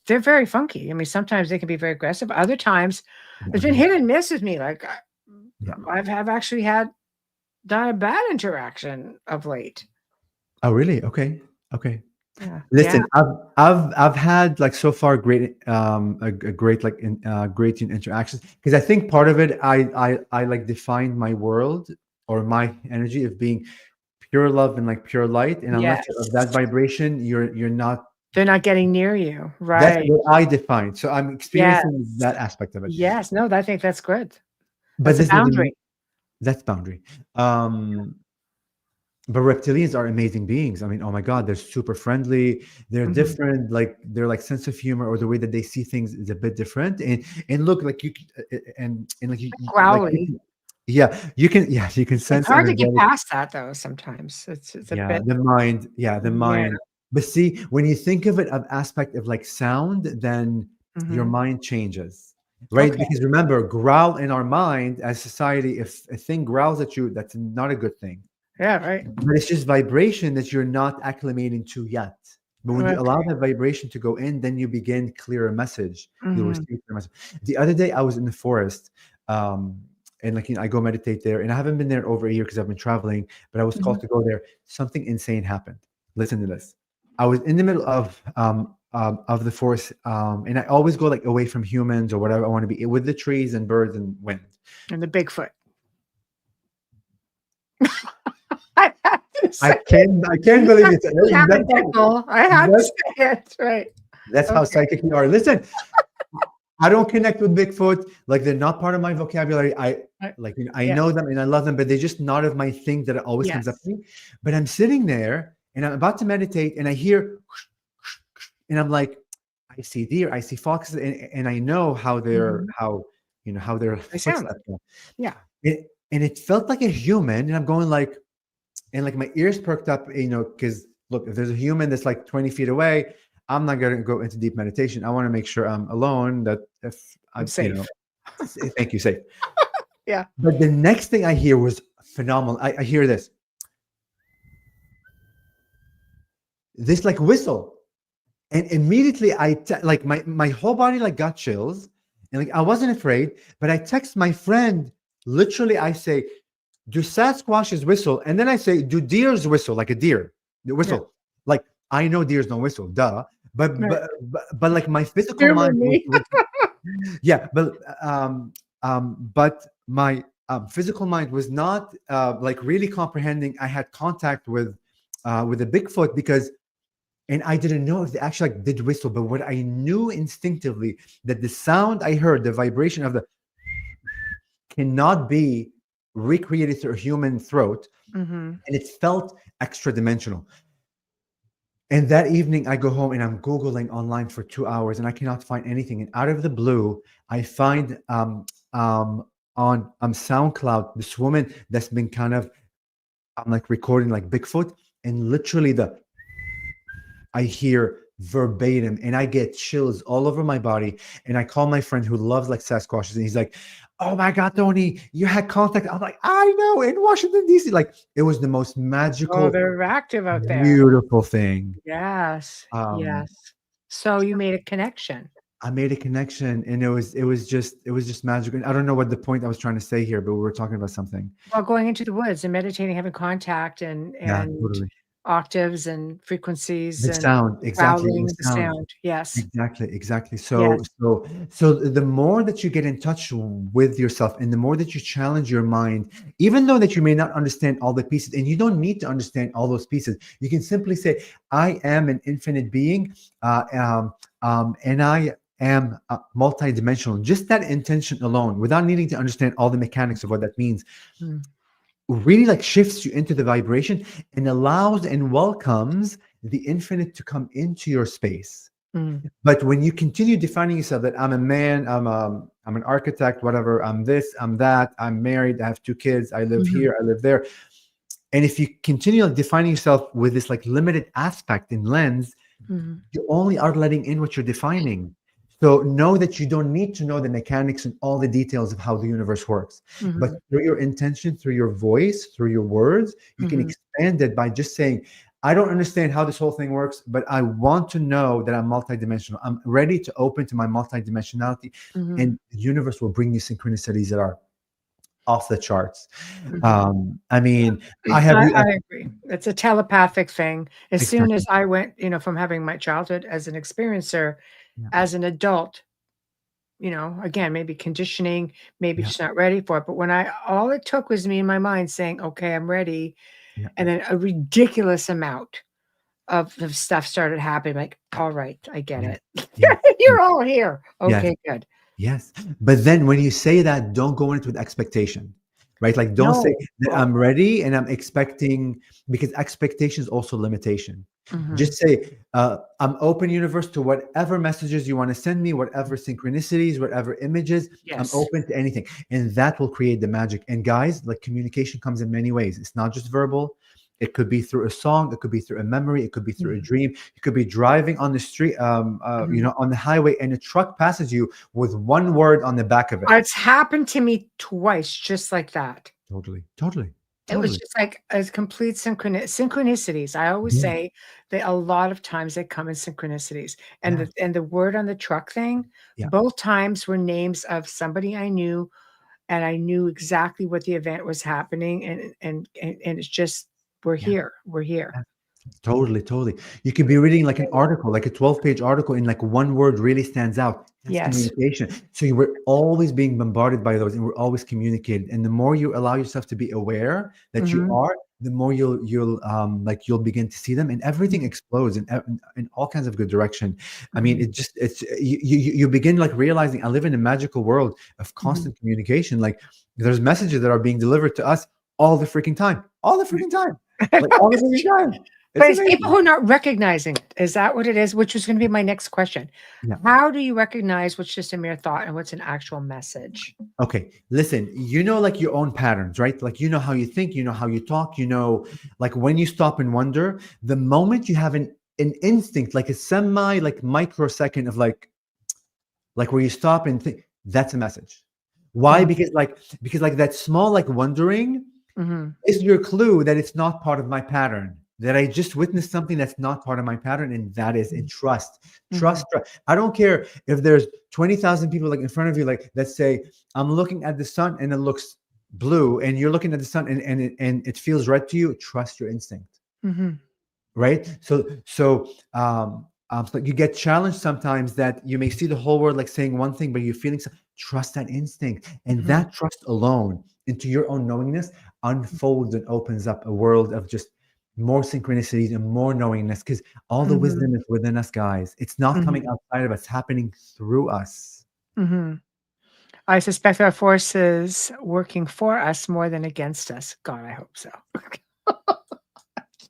they're very funky. I mean, sometimes they can be very aggressive. Other times, it's been Mhm. hit and miss with me. Like Yeah. I've have actually had not a bad interaction of late. Oh, really? Okay. Okay. Yeah. Yeah. Listen, I've had like so far great a great like great interactions, because I think part of it I like defined my world or my energy of being pure love and like pure light, and unless you're of Yes. that vibration, you're not. They're not getting near you. That's Right. what I define. So I'm Yes. experiencing that aspect of it. Yes. No, I think that's good. But That's a this is the boundary. that's boundary. But reptilians are amazing beings. I mean, oh my God, they're super friendly. They're Mhm. different. Like their like sense of humor or the way that they see things is a bit different. And look, like and like Growly. you can It's sense hard to get energetic. past that though sometimes. It's a Yeah, bit the yeah. mind. But see, when you think of it of aspect of like sound, then your Mhm. mind changes, right? Okay. Because remember, growl in our mind as society, if a thing growls at you, that's not a good thing. Yeah, right. But it's just vibration that you're not acclimating to yet. But when you Okay. allow that vibration to go in, then you begin clearer message. You'll Mhm. receive clear message. The other day, I was in the forest, um, and like I go meditate there, and I haven't been there over a year because I've been traveling. But I was Mhm. called to go there. Something insane happened. Listen to this. I was in the middle of the forest, and I always go like away from humans or whatever I want to be with the trees and birds and wind. And the Bigfoot. I had to say I can't believe it. you have a That's how, tickle. I had to that's say it. Right. That's how Okay. psychic you are. Listen, I don't connect with Bigfoot. Like they're not part of my vocabulary. Right. I Yeah. know them and I love them, but they're just not of my thing that always comes up Yes. to me. But I'm sitting there and I'm about to meditate and I hear, and I'm like, I see deer, I see foxes, and I know Mhm. how their They sound. footsteps go. Yeah. And it felt like a human, and I'm going like, and like my ears perked up, because look, if there's a human that's like 20 feet away, I'm not going to go into deep meditation. I want to make sure I'm alone, that if I'm I, safe. thank you, safe. Yeah. But the next thing I hear was phenomenal. I hear this like whistle, and immediately like my whole body like got chills, and like I wasn't afraid, but I text my friend. Literally, I say, do Sasquatches whistle? And then I say, do deers whistle? Like a deer, the Yeah. whistle. Like I know deers don't whistle, duh. Right. But like my physical Humor mind me. yeah, but my physical mind was not like really comprehending. I had contact with a Bigfoot, because and I didn't know if they actually like did whistle, but what I knew instinctively, that the sound I heard, the vibration of the, cannot be recreated through a human throat, Mhm. and it felt extra dimensional. And that evening, I go home and I'm Googling online for 2 hours and I cannot find anything. And out of the blue, I find on SoundCloud this woman that's been kind of like recording like Bigfoot, and literally I hear verbatim and I get chills all over my body. And I call my friend who loves like Sasquatches, and he's like, oh my God, Toni, you had contact. I'm like, I know, in Washington, D.C. Like it was the most Oh, magical, they're active out there. beautiful thing. Yes. Um, Yes. So you made a connection. I made a connection, and it was just magical. And I don't know what the point I was trying to say here, but we were talking about something. Well, going into the woods and meditating, having contact Yeah, and totally. octaves and frequencies The and sound, exactly. The growling, the sound. sound. Yes. Exactly. So, Yes. the more that you get in touch with yourself, and the more that you challenge your mind, even though that you may not understand all the pieces, and you don't need to understand all those pieces, you can simply say, "I am an infinite being, and I am multidimensional." Just that intention alone, without needing to understand all the mechanics of what that means, Mm. really like shifts you into the vibration and allows and welcomes the infinite to come into your space. Mm. But when you continue defining yourself that I'm a man, I'm an architect, whatever, I'm this, I'm that, I'm married, I have 2 kids, I live Mhm. here, I live there. And if you continue like defining yourself with this like limited aspect and lens, Mhm. you only are letting in what you're defining. So know that you don't need to know the mechanics and all the details of how the universe works. But Mhm. through your intention, through your voice, through your words, you can Mhm. expand it by just saying, I don't understand how this whole thing works, but I want to know that I'm multidimensional. I'm ready to open to my multidimensionality, Mhm. and the universe will bring you synchronicities that are off the charts. Mhm. I mean, I have I agree. It's a telepathic thing. As soon as exactly. I went, from having my childhood as an experiencer, Yeah, as an adult, again, maybe conditioning, maybe yeah, just not ready for it. But all it took was me in my mind saying, okay, I'm ready. yeah, And then a ridiculous amount of stuff started happening. Like, all right, I get yes, it. yes, You're all here. yes. Okay, good. Yes. But then when you say that, don't go into it with expectation, right? Like, don't say No. that Oh, I'm ready and I'm expecting, because expectation is also limitation. mhm. Just say, I'm open, universe, to whatever messages you want to send me, whatever synchronicities, whatever images. I'm Yes. open to anything. And that will create the magic. And guys, like, communication comes in many ways. It's not just verbal. It could be through a song. It could be through a memory. It could be through a Mhm. dream. You could be driving on the street, Mhm. on the highway, and a truck passes you with one word on the back of it. It's happened to me twice, just like that. Totally, totally, It was totally. just like a complete synchronicities. I always Yeah, say that a lot of times they come in synchronicities. And yeah, the word on the truck thing, yeah, both times were names of somebody I knew, and I knew exactly what the event was happening, and it's just, we're yeah. here. We're here. Totally, totally. You could be reading like an article, like a 12-page article, and like one word really stands out. That's Yes. communication. So you were always being bombarded by those, and we're always communicated. And the more you allow yourself to be aware that you Mhm. are, the more you'll begin to see them, and everything explodes in all kinds of good direction. I mean, Mhm. you begin like realizing I live in a magical world of Mhm. constant communication. Like, there's messages that are being delivered to us all the freaking time, like all the freaking time. But It's it's people amazing. who are not recognizing it. Is that what it is? Which was gonna be my next question. Yeah. How do you recognize what's just a mere thought and what's an actual message? Okay. Listen, like your own patterns, right? Like, how you think, how you talk, like when you stop and wonder, the moment you have an instinct, like a semi, like microsecond of like where you stop and think, that's a message. Why? Mhm. Because that small, like wondering Mhm. is your clue that it's not part of my pattern, that I just witnessed something that's not part of my pattern, and that is in trust. Mhm. I don't care if there's 20,000 people like in front of you, like that say, I'm looking at the sun and it looks blue, and you're looking at the sun and it feels red to you. Trust your instinct, Mhm. right? So you get challenged sometimes that you may see the whole world like saying one thing, but you're feeling trust that instinct, and Mhm. that trust alone into your own knowingness unfolds and opens up a world of just more synchronicities and more knowingness, because all the Mhm. wisdom is within us, guys. It's not coming Mhm. outside of us, it's happening through us. Mhm. I suspect there are forces working for us more than against us. God, I hope so.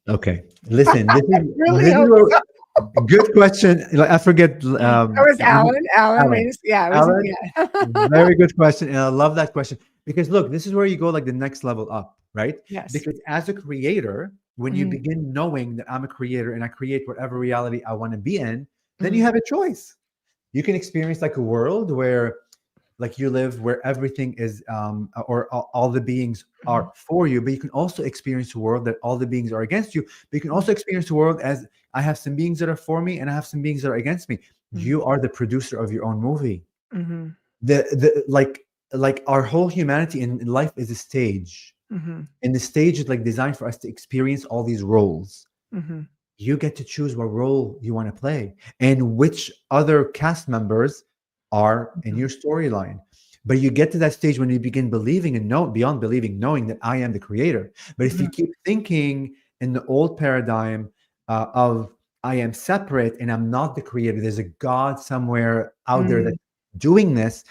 Okay, listen, this I is really this is hope where, so. good question. Like, I forget. It was Alan. Alan Alan. made us, yeah, it was, Alan, yeah. very good question. And I love that question, because look, this is where you go like the next level up, right? Yes. Because as a creator, when you Mhm. begin knowing that I'm a creator and I create whatever reality I want to be in, then you Mhm. have a choice. You can experience like a world where like you live where everything is or all the beings Mhm. are for you, but you can also experience a world that all the beings are against you. But you can Mhm. also experience a world as I have some beings that are for me and I have some beings that are against me. Mhm. You are the producer of your own movie. Mhm. The like our whole humanity in life is a stage, Mhm. and the stage is like designed for us to experience all these roles. Mhm. You get to choose what role you want to play and which other cast members are in Mhm. your storyline. But you get to that stage when you begin believing and know beyond believing, knowing that I am the creator. But if you Mhm. keep thinking in the old paradigm of I am separate and I'm not the creator, there's a God somewhere out there Mhm. that's doing this,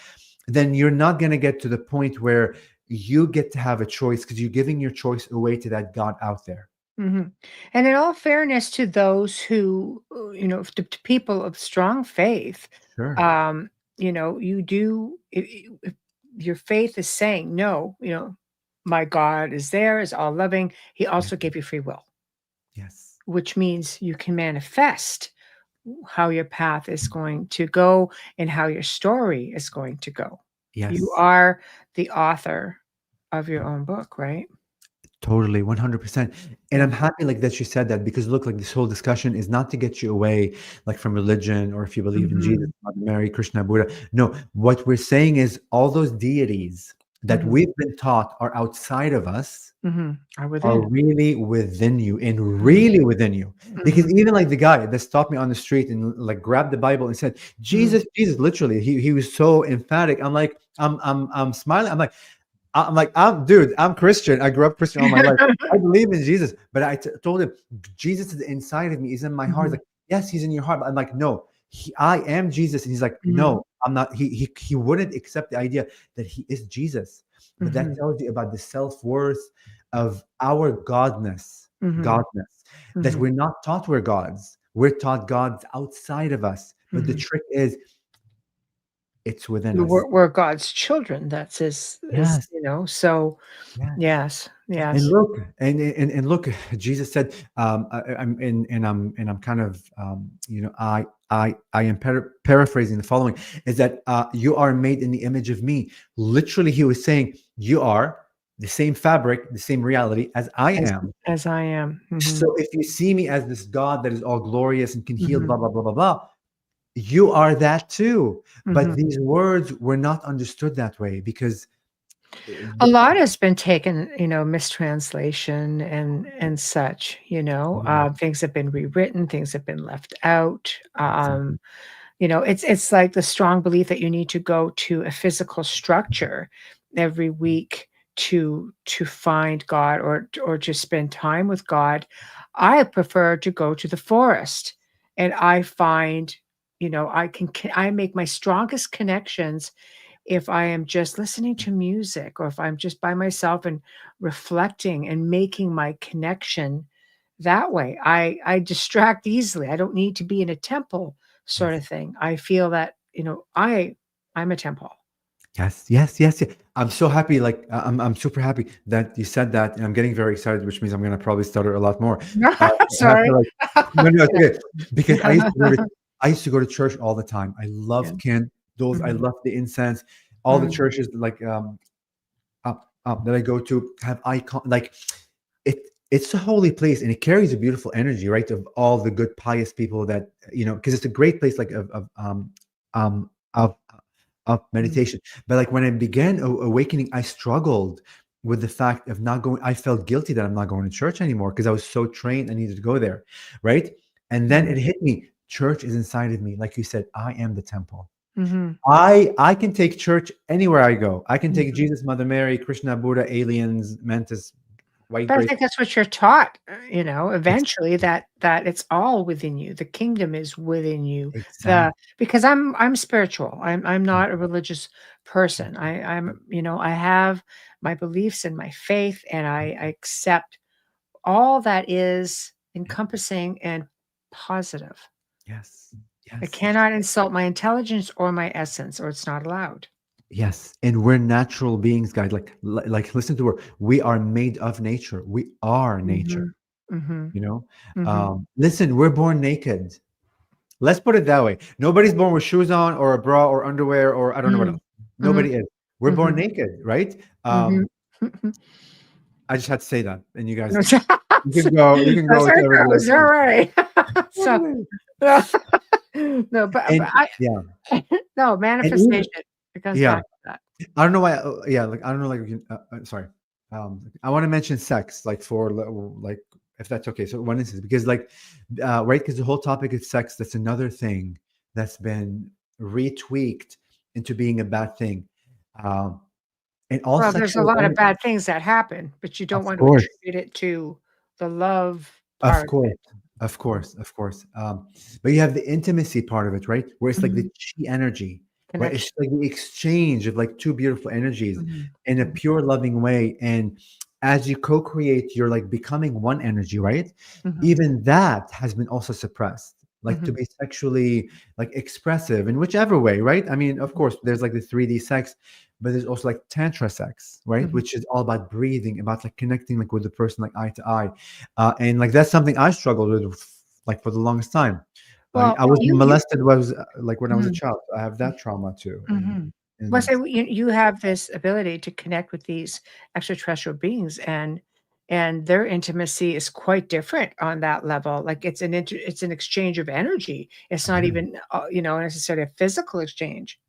then you're not going to get to the point where you get to have a choice, because you're giving your choice away to that God out there. Mhm. And in all fairness to those who, to people of strong faith, Sure. um, you do, if your faith is saying, no, my God is there, is all loving. He Yeah. also gave you free will, Yes. which means you can manifest how your path is going to go and how your story is going to go. You Yes. are the author of your own book, right? Totally, 100%. And Yeah. I'm happy like that you said that, because look, like this whole discussion is not to get you away like from religion, or if you believe in Jesus, Mhm. Mother Mary, Krishna, Buddha. No, what we're saying is all those deities that Mhm. we've been taught are outside of us Mhm. Are are within. really within you, and Mhm. really within you. Because Mhm. even like the guy that stopped me on the street and like grabbed the Bible and said, Mhm. Jesus, Jesus, literally, he was so emphatic. I'm like, I'm smiling. I'm dude, I'm Christian. I grew up Christian all my life. I believe in Jesus, but told him, Jesus is inside of me. He's in my heart. He's Mhm. like, yes, he's in your heart. But I'm like, no, I am Jesus. And he's like, Mhm. no, I'm not. He wouldn't accept the idea that he is Jesus. But that Mhm. tells you about the self-worth of our Mhm. godness, that Mhm. we're not taught we're gods. We're taught gods outside of us. But the Mhm. trick is, it's within us. We're God's children. That's his, Yes. so Yes. yes, And yes. look, and look, Jesus said, I'm kind of, I am paraphrasing the following, is that you are made in the image of me. Literally, he was saying, you are the same fabric, the same reality as I As am. as I am. Mhm. So if you see me as this God that is all glorious and can heal, Mhm. blah blah blah blah blah, you are that too. But Mhm. these words were not understood that way, because A lot has been taken, mistranslation and such, things have been rewritten, things have been left out. exactly. It's like the strong belief that you need to go to a physical structure every week to find God, or to spend time with God. I prefer to go to the forest, and I find, I make my strongest connections if I am just listening to music, or if I'm just by myself and reflecting and making my connection that way. I distract easily. I don't need to be in a temple sort Yes. of thing. I feel that, I'm a temple. Yes, yes, yes, yes. I'm so happy. Like I'm super happy that you said that, and I'm getting very excited, which means I'm gonna probably stutter a lot more. I have to Sorry. like, no, no, it's okay. Because Yeah. I used to go to church all the time. I love Yeah. candles. I Mhm. love the incense. All the Mhm. churches like that I go to have icon like it. It's a holy place, and it carries a beautiful energy, right? Of all the good, pious people that because it's a great place, like of Mhm. meditation. But like when I began awakening, I struggled with the fact of not going. I felt guilty that I'm not going to church anymore, because I was so trained. I needed to go there, right? And then Mhm. it hit me. Church is inside of me. Like you said, I am the temple. Mhm. I can take church anywhere I go. I can take Mhm. Jesus, Mother Mary, Krishna, Buddha, aliens, Mantis, white But I grace. think that's what you're taught, eventually, Exactly. that it's all within you. The kingdom is within you. Exactly. Because I'm spiritual. I'm not a religious person. I have my beliefs and my faith, and I accept all that is encompassing and positive. Yes. I Yes. cannot insult my intelligence or my essence, or it's not allowed. Yes, and we're natural beings, guys. Like listen to her. We are made of nature. We are nature. Mhm. Mhm. You know. Mhm. Listen, we're born naked. Let's put it that way. Nobody's born with shoes on, or a bra, or underwear, or I don't know what Mm. else. Mhm. Nobody is. We're born Mhm. naked, right? Mhm. I just had to say that, and you guys, That's you can go. You can go our whichever girls, all direction. right. So, no, but And I yeah, no, and even manifestation, it comes yeah, back to that. I don't know why. Yeah, like I don't know. Like, sorry. I want to mention sex, like like if that's okay. So one instance, because like, right, because the whole topic of sex, that's another thing that's been retweaked into being a bad thing. Um, and all Well, there's a sexual, lot of bad things that happen, but you of don't want to course, attribute it to the love of part of course, it. of Mhm. course, of course. But you have the intimacy part of it, right? Where it's like the Mhm. chi energy, where it's Connection. like the exchange of like two beautiful energies Mhm. in a Mhm. pure, loving way. And as you co-create, you're like becoming one energy, right? Mhm. Even that has been also suppressed. Like to Mhm. be sexually like expressive in whichever way, right? I mean, of course, there's like the 3D sex, but there's also like tantra sex, right? Mhm. Which is all about breathing, about like connecting like with the person like eye to eye. And like that's something I struggled with like for the longest time. Well, I was you molested was like when I was a mhm. child. I have that trauma too. Mhm. Well, And so you have this ability to connect with these extraterrestrial beings, and and their intimacy is quite different on that level. Like it's it's an exchange of energy. It's not even necessarily a physical exchange.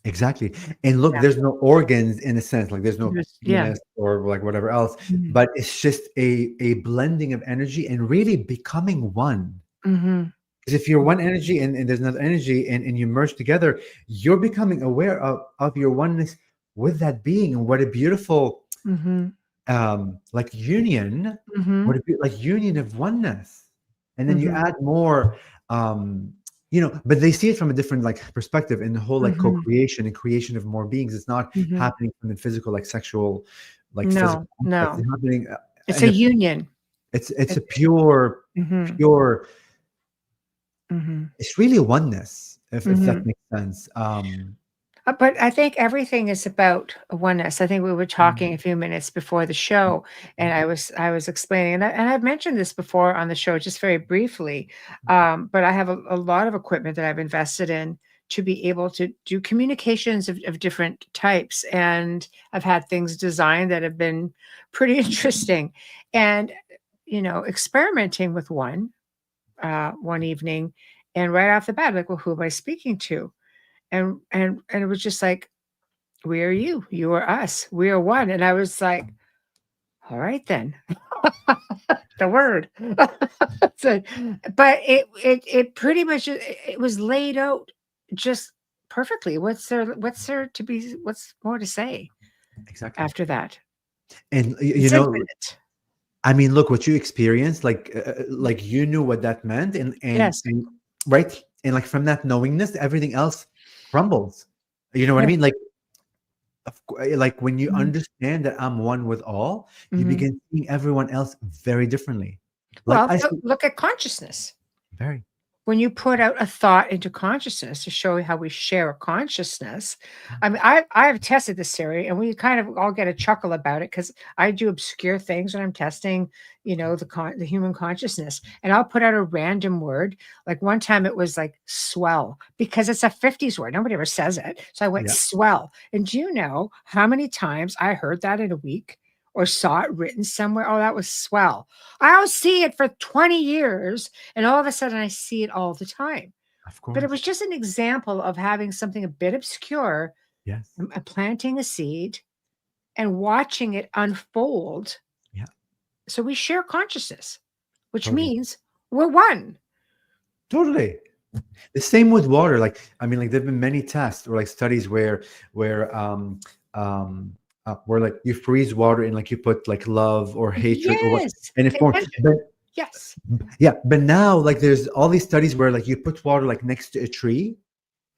Exactly. And look, Yeah. there's no organs in a sense, like there's no Yeah. penis or like whatever else, Mhm. but it's just a blending of energy and really becoming one. Mhm. Because if you're one energy and there's another energy and you merge together, you're becoming aware of your oneness with that being. And what a beautiful Mhm. like union, Mhm. like union of oneness. And then you Mhm. add more but they see it from a different like perspective in the whole like Mhm. co-creation and creation of more beings. It's not Mhm. happening from the physical, like sexual, like physical No, aspect. no. It's happening It's in a a union. it's a It Mhm. pure Mhm. it's really oneness, if that Mhm. makes sense. But I think everything is about oneness. I think we were talking a few minutes before the show, and I was explaining, and I've mentioned this before on the show, just very briefly. But I have a lot of equipment that I've invested in to be able to do communications of different types, and I've had things designed that have been pretty interesting. And experimenting with one evening, and right off the bat, like, well, who am I speaking to? And it was just like, we are you, you are us, we are one. And I was like, all right then. The word. So, but it pretty much it was laid out just perfectly. What's more to say Exactly. after that? And It's infinite. I mean, look what you experienced. Like you knew what that meant, Yes. and right, and like from that knowingness, everything else crumbles. You know what I Yes. mean? Like when you Mhm. understand that I'm one with all, you Mhm. begin seeing everyone else very differently. Like Well, I so see look at consciousness. very When you put out a thought into consciousness to show how we share a consciousness. I mean, I've tested this theory, and we kind of all get a chuckle about it because I do obscure things when I'm testing, the human consciousness, and I'll put out a random word. Like one time, it was like swell because it's a '50s word. Nobody ever says it, so I went yeah, swell. And do you know how many times I heard that in a week or saw it written somewhere? Oh, that was swell. I'll see it for 20 years, and all of a sudden I see it all the time. of But it course, was just an example of having something a bit obscure, yes, planting a seed and watching it unfold. yeah, So we share consciousness, which totally, means we're one. totally. The same with water. Like I mean, like there've been many tests or like studies where where like you freeze water and like you put like love or hatred or what, Yes. and it forms. Intention. But Yes. yeah, but now like there's all these studies where like you put water like next to a tree,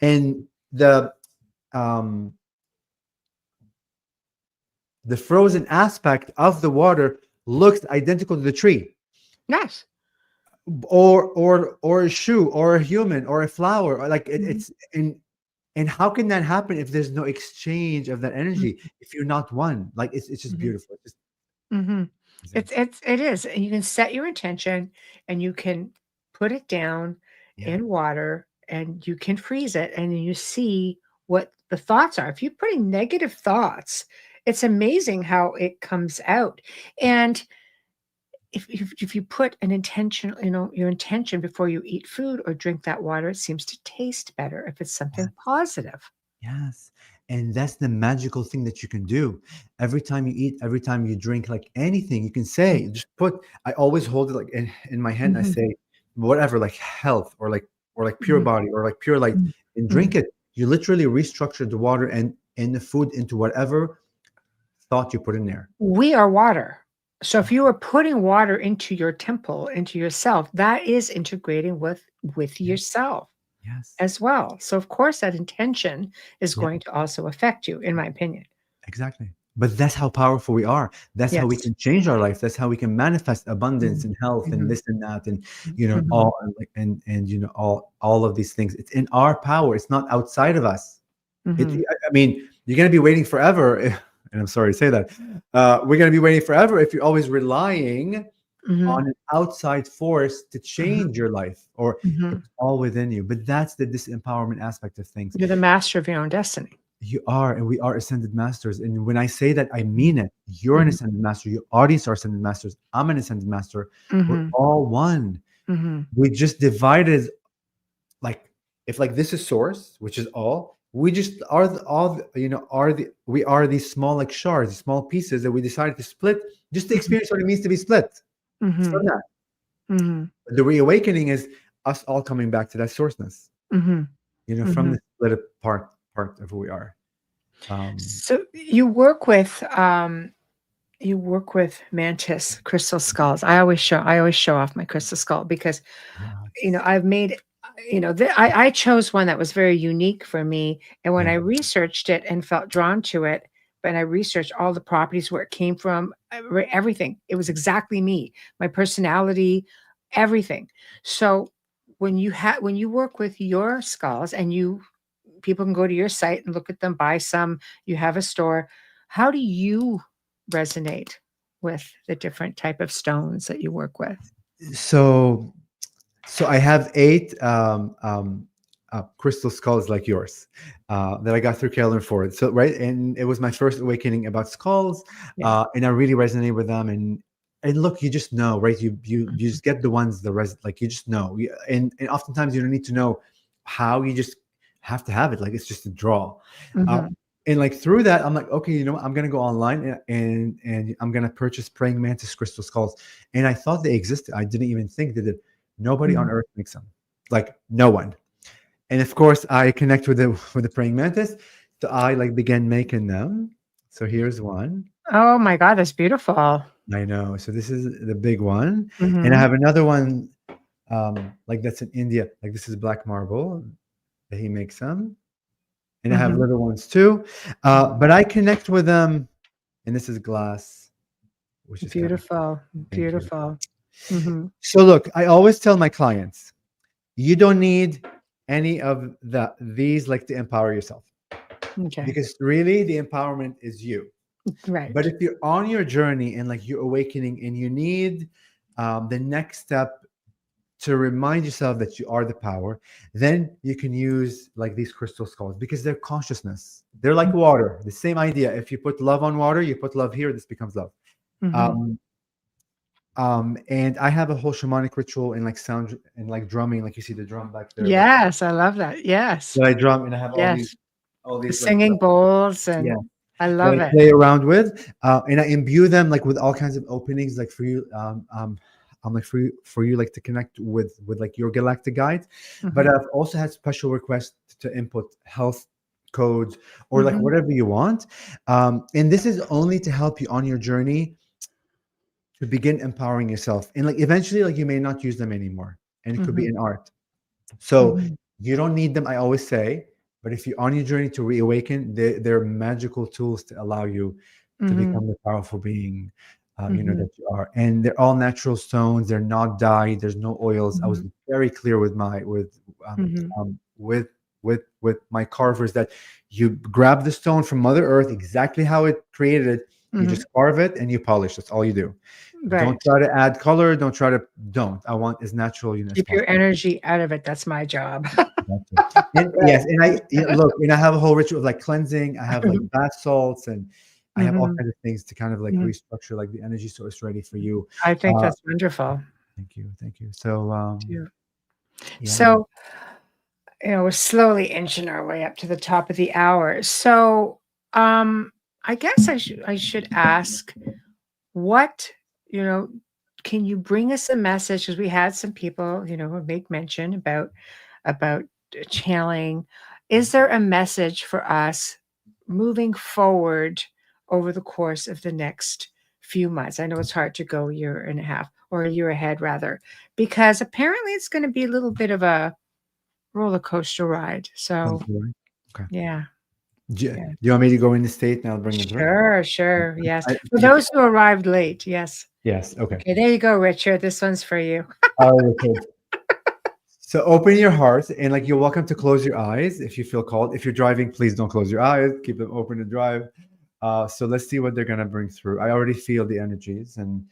and um the frozen aspect of the water looks identical to the tree, Yes. or a shoe or a human or a flower, or like Mhm. it's and how can that happen if there's no exchange of that Mhm. energy, if you're not one? Like it's just Mhm. beautiful. It's just Mhm. amazing. It is, and you can set your intention, and you can put it down Yeah, in water, and you can freeze it, and then you see what the thoughts are. If you're putting negative thoughts, it's amazing how it comes out. And if you put an intention, your intention before you eat food or drink that water, it seems to taste better if it's something positive. yes. And that's the magical thing that you can do. Every time you eat, every time you drink, like anything, you can say, just put, I always hold it like in my hand. I Mhm, say, whatever, like health or like pure mhm, body or like pure light, mhm, and mhm. drink it. You literally restructure the water and the food into whatever thought you put in there. We are water. So if you are putting water into your temple, into yourself, that is integrating with Yeah. yourself Yes. as well. So of course that intention is Yeah. going to also affect you, in my opinion. Exactly. But that's how powerful we are. That's how we Yes. can change our life. That's how we can manifest abundance Mhm, and health and mhm, this and that and mhm, all and like and all of these things. It's in our power. It's not outside of us. mhm, I mean, you're gonna be waiting forever. And I'm sorry to say that. We're gonna be waiting forever if you're always relying mhm, on an outside force to mhm, change your life, or mhm. it's all within you. But that's the disempowerment aspect of things. You're the master of your own destiny. You are, and we are ascended masters. And when I say that, I mean it. You're an ascended master. Your audience are ascended masters. I'm an ascended master. We're Mm-hmm. all one. Mm-hmm. We just divided, like, if like this is source, which is all. We just are we are these small like shards, these small pieces that we decided to split just to experience what it means to be split. Mm-hmm. From that. Mm-hmm. The reawakening is us all coming back to that sourceness. Mm-hmm. From the split part of who we are. So you work with mantis crystal skulls. I always show off my crystal skull because I've made I chose one that was very unique for me, and when I researched it and felt drawn to it, and I researched all the properties, where it came from, everything, it was exactly me, my personality, everything. So when you work with your skulls, and people can go to your site and look at them, buy some, you have a store, how do you resonate with the different type of stones that you work with? So I have 8 crystal skulls like yours that I got through Carolyn Ford. So and it was my first awakening about skulls, and I really resonate with them. And look, you just know, right? You just get the ones like you just know, and oftentimes you don't need to know how, you just have to have it. Like it's just a draw. And like through that, I'm like, okay, I'm gonna go online and I'm gonna purchase praying mantis crystal skulls. And I thought they existed. I didn't even think that nobody on earth makes them, like no one. And of course, I connect with the praying mantis, so I like began making them. So here's one. Oh my God, that's beautiful. I know. So this is the big one, and I have another one, like that's in India. Like this is black marble that he makes them, and I have little ones too. But I connect with them, and this is glass, which is beautiful, beautiful. So look, I always tell my clients, you don't need any of these like to empower yourself. Okay. Because really the empowerment is you. Right. But if you're on your journey and like you're awakening and you need the next step to remind yourself that you are the power, then you can use like these crystal skulls, because they're consciousness. They're like water. The same idea. If you put love on water, you put love here, this becomes love. And I have a whole shamanic ritual and like sound and like drumming, like you see the drum back there. Yes, I love that. Yes. So I drum and I have all The these singing like, bowls, and I love that I it. play around with, and I imbue them like with all kinds of openings, like for you, I'm like for you like to connect with like your galactic guides. But I've also had special requests to input health codes or like whatever you want, and this is only to help you on your journey to begin empowering yourself. And like eventually, like you may not use them anymore, and it could be an art. So you don't need them, I always say. But if you're on your journey to reawaken, they're magical tools to allow you to become the powerful being, that you are. And they're all natural stones. They're not dyed. There's no oils. I was very clear with with my carvers that you grab the stone from Mother Earth, exactly how it created it. You just carve it and you polish. That's all you do. Right. Don't try to add color. Don't. I want as natural. Keep your energy out of it. That's my job. Yes, and I look, and I have a whole ritual of like cleansing. I have like bath salts, and I have all kinds of things to kind of like restructure like the energy, so it's ready for you. I think that's wonderful. Thank you. So, so we're slowly inching our way up to the top of the hour. So, I guess I should ask, what can you bring us a message? Because we had some people, who make mention about channeling. Is there a message for us moving forward over the course of the next few months? I know it's hard to go a year and a half, or a year ahead rather, because apparently it's going to be a little bit of a roller coaster ride. So, okay. Yeah. Do you want me to go in the state and I'll bring it through? Sure. Yes. For those who arrived late. Yes. Yes. Okay. Okay. There you go, Richard. This one's for you. Okay. So open your heart, and like you're welcome to close your eyes if you feel called. If you're driving, please don't close your eyes. Keep them open to drive. So let's see what they're gonna bring through. I already feel the energies, and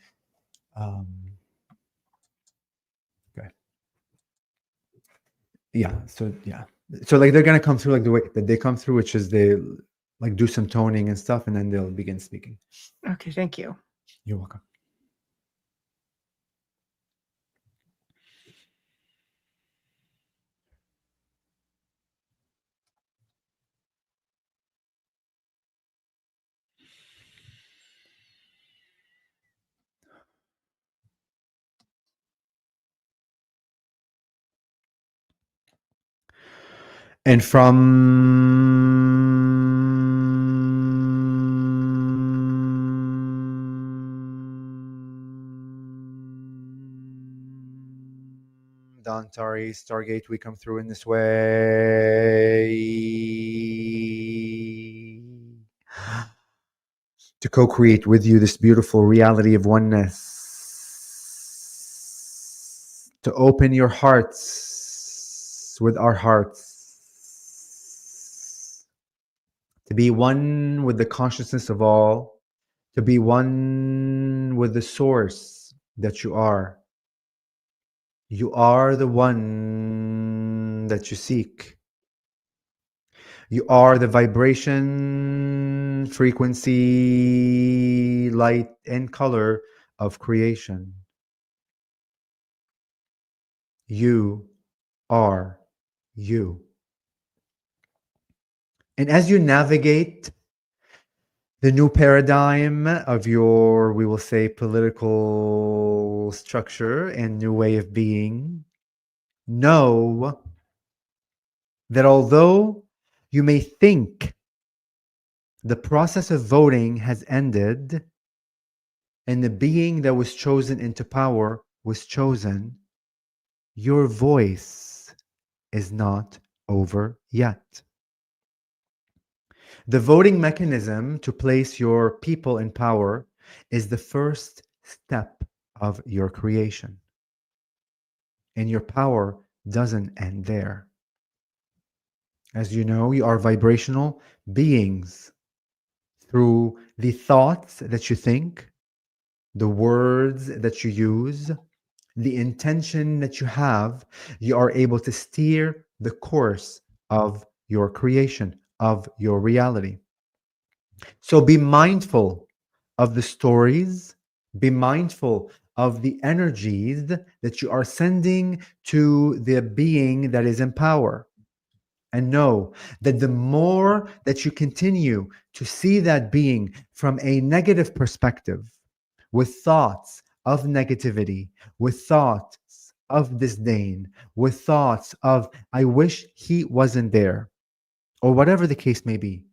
okay. Yeah. So yeah. So like they're gonna come through like the way that they come through, which is they like do some toning and stuff, and then they'll begin speaking. Okay, thank you. You're welcome. And from the Antares Stargate, we come through in this way to co-create with you this beautiful reality of oneness, to open your hearts with our hearts, to be one with the consciousness of all, to be one with the source that you are. You are the one that you seek. You are the vibration, frequency, light, and color of creation. You are you. And as you navigate the new paradigm of your, we will say, political structure and new way of being, know that although you may think the process of voting has ended and the being that was chosen into power was chosen, your voice is not over yet. The voting mechanism to place your people in power is the first step of your creation. And your power doesn't end there. As you know, you are vibrational beings. Through the thoughts that you think, the words that you use, the intention that you have, you are able to steer the course of your creation, of your reality. So be mindful of the stories, be mindful of the energies that you are sending to the being that is in power. And know that the more that you continue to see that being from a negative perspective, with thoughts of negativity, with thoughts of disdain, with thoughts of, I wish he wasn't there, or whatever the case may be,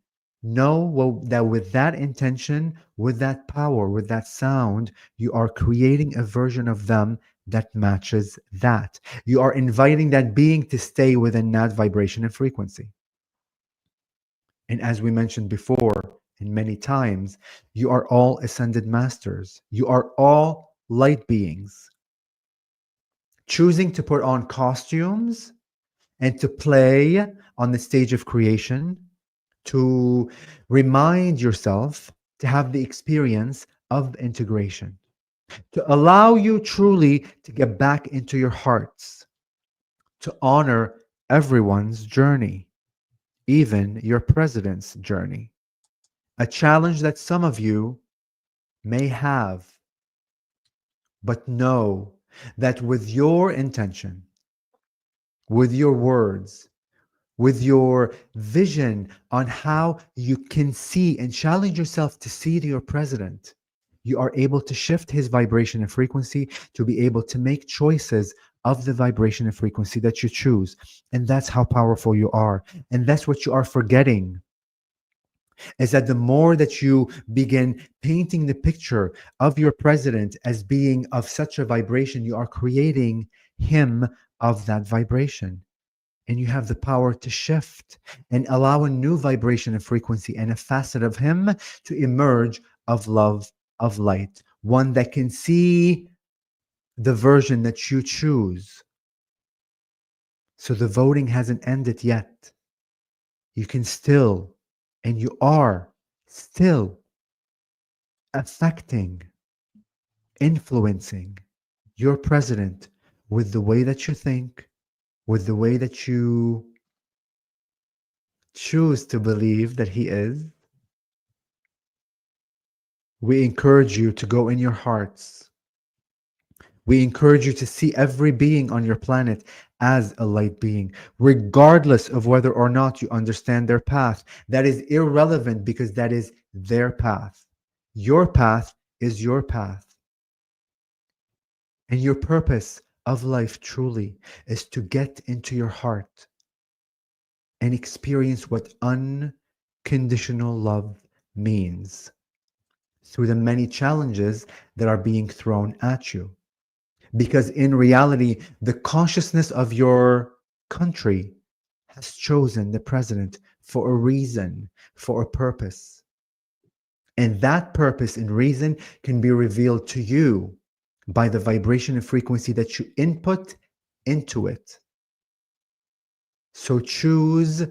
know that with that intention, with that power, with that sound, you are creating a version of them that matches that. You are inviting that being to stay within that vibration and frequency. And as we mentioned before, and many times, you are all ascended masters. You are all light beings. Choosing to put on costumes and to play on the stage of creation, to remind yourself to have the experience of integration, to allow you truly to get back into your hearts, to honor everyone's journey, even your president's journey. A challenge that some of you may have, but know that with your intention, with your words, with your vision on how you can see and challenge yourself to see to your president, you are able to shift his vibration and frequency to be able to make choices of the vibration and frequency that you choose. And that's how powerful you are. And that's what you are forgetting, is that the more that you begin painting the picture of your president as being of such a vibration, you are creating him of that vibration. And you have the power to shift and allow a new vibration and frequency and a facet of him to emerge of love, of light, one that can see the version that you choose. So the voting hasn't ended yet. You can still, and you are still affecting, influencing your president with the way that you think, with the way that you choose to believe that he is. We encourage you to go in your hearts. We encourage you to see every being on your planet as a light being, regardless of whether or not you understand their path. That is irrelevant because that is their path. Your path is your path. And your purpose of life truly is to get into your heart and experience what unconditional love means through the many challenges that are being thrown at you. Because in reality, the consciousness of your country has chosen the president for a reason, for a purpose. And that purpose and reason can be revealed to you by the vibration and frequency that you input into it. So choose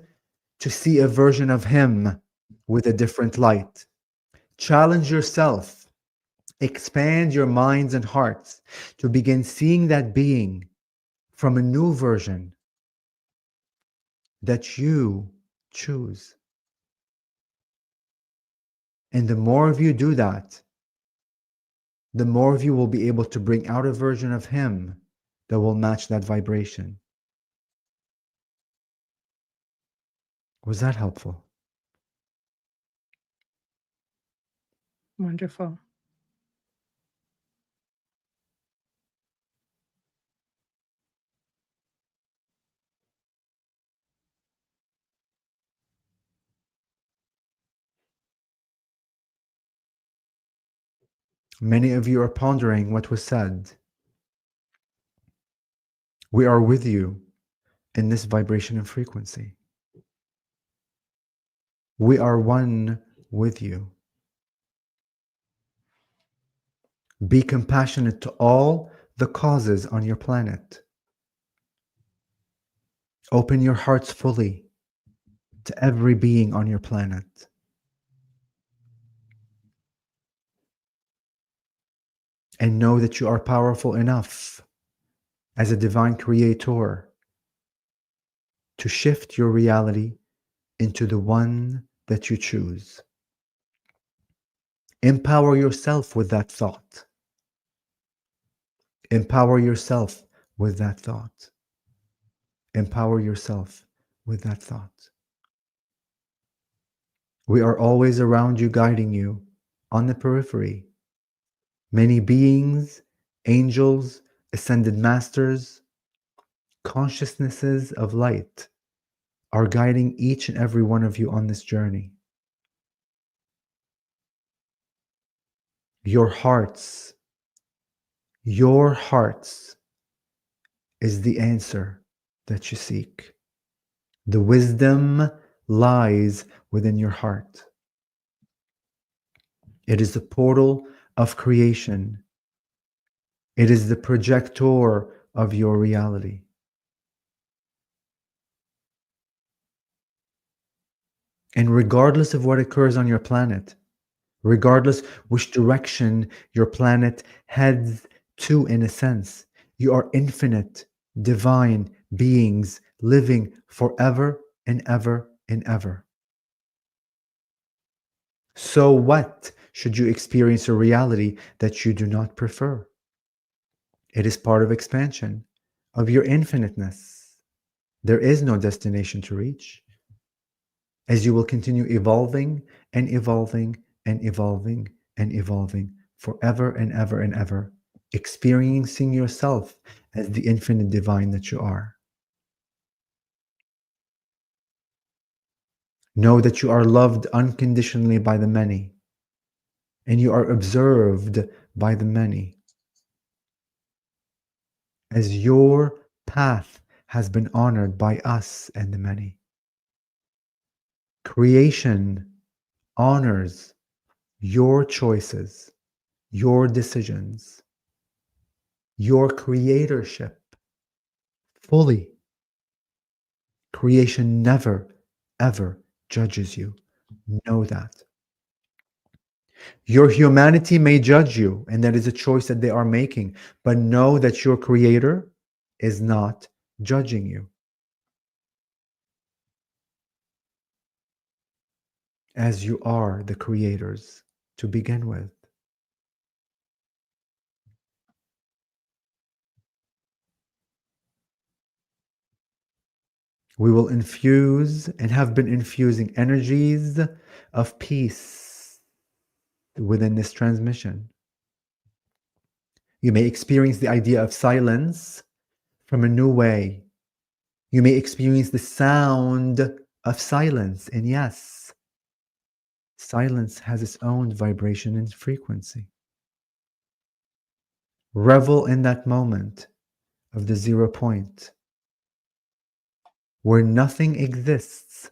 to see a version of him with a different light. Challenge yourself. Expand your minds and hearts to begin seeing that being from a new version that you choose. And the more of you do that, the more of you will be able to bring out a version of him that will match that vibration. Was that helpful? Wonderful. Many of you are pondering what was said. We are with you in this vibration and frequency. We are one with you. Be compassionate to all the causes on your planet. Open your hearts fully to every being on your planet. And know that you are powerful enough as a divine creator to shift your reality into the one that you choose. Empower yourself with that thought. Empower yourself with that thought. Empower yourself with that thought. We are always around you, guiding you on the periphery. Many beings, angels, ascended masters, consciousnesses of light are guiding each and every one of you on this journey. Your hearts is the answer that you seek. The wisdom lies within your heart. It is the portal of creation. It is the projector of your reality. And regardless of what occurs on your planet, regardless which direction your planet heads to, in a sense, you are infinite, divine beings living forever and ever and ever. So what should you experience a reality that you do not prefer? It is part of expansion of your infiniteness. There is no destination to reach. As you will continue evolving and evolving and evolving and evolving forever and ever and ever, experiencing yourself as the infinite divine that you are. Know that you are loved unconditionally by the many, and you are observed by the many. As your path has been honored by us and the many. Creation honors your choices, your decisions, your creatorship fully. Creation never, ever judges you. Know that. Your humanity may judge you, and that is a choice that they are making, but know that your creator is not judging you. as you are the creators to begin with. We will infuse and have been infusing energies of peace within this transmission. You may experience the idea of silence from a new way. You may experience the sound of silence. And yes, silence has its own vibration and frequency. Revel in that moment of the 0 point where nothing exists,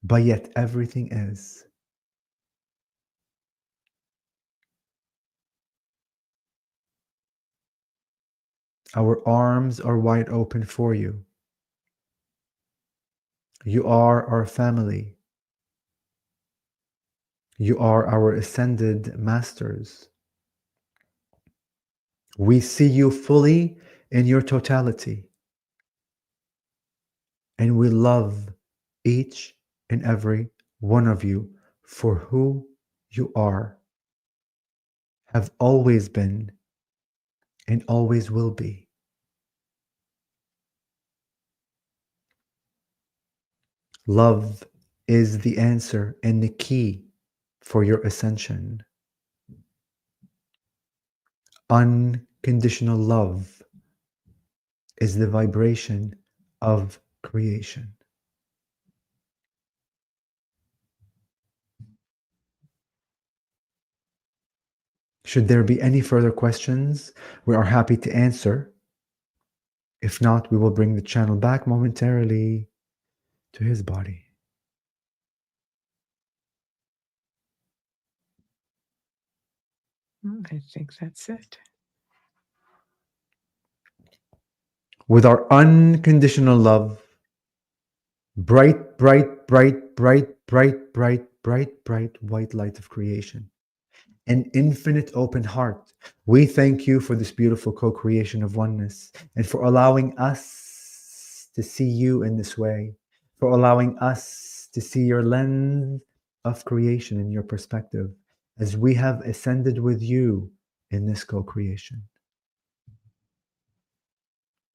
but yet everything is. Our arms are wide open for you. You are our family. You are our ascended masters. We see you fully in your totality. And we love each and every one of you for who you are, have always been, and always will be. Love is the answer and the key for your ascension. Unconditional love is the vibration of creation. Should there be any further questions, we are happy to answer. If not, we will bring the channel back momentarily to his body. I think that's it. With our unconditional love, bright, bright, bright, bright, bright, bright, bright, bright white light of creation, an infinite open heart, we thank you for this beautiful co-creation of oneness and for allowing us to see you in this way, for allowing us to see your lens of creation in your perspective as we have ascended with you in this co-creation.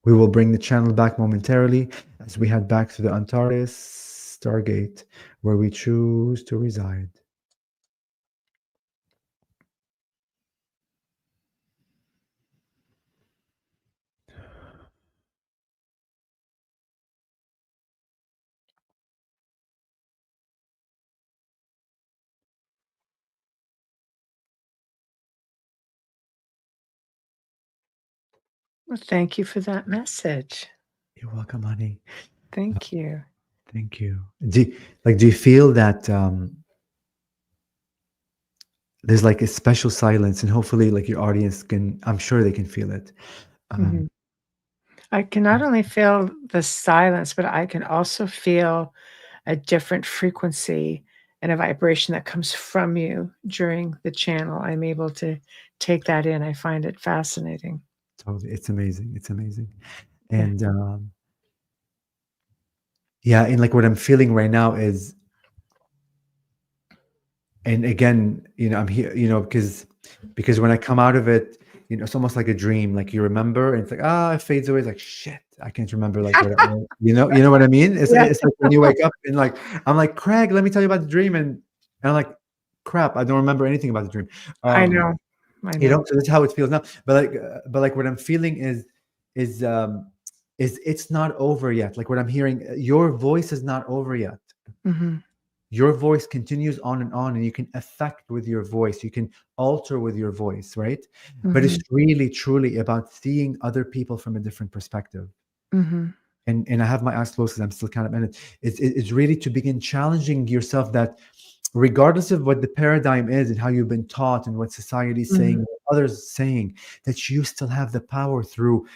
We will bring the channel back momentarily as we head back to the Antares Stargate where we choose to reside. Well, thank you for that message. You're welcome, honey. Thank you. Thank you. Do you feel that there's like a special silence, and hopefully like your audience can, I'm sure they can feel it. Mhm. I can not only feel the silence, but I can also feel a different frequency and a vibration that comes from you during the channel. I'm able to take that in. I find it fascinating. Totally. It's amazing. It's amazing. Yeah. And yeah, and like what I'm feeling right now is, and again, I'm here, because when I come out of it, it's almost like a dream. Like you remember, and it's like, it fades away. It's like, shit, I can't remember like what you know what I mean? It's Yeah. it's like when you wake up and like I'm like, Craig, let me tell you about the dream, and I'm like, crap, I don't remember anything about the dream. I know. So that's how it feels now. But like what I'm feeling is it's not over yet. Like what I'm hearing, your voice is not over yet. Mhm. Your voice continues on, and you can affect with your voice. You can alter with your voice, right? But it's really, truly about seeing other people from a different perspective. Mhm. And I have my eyes closed because I'm still kind of in it. It's really to begin challenging yourself that regardless of what the paradigm is and how you've been taught and what society is saying, what others saying, that you still have the power through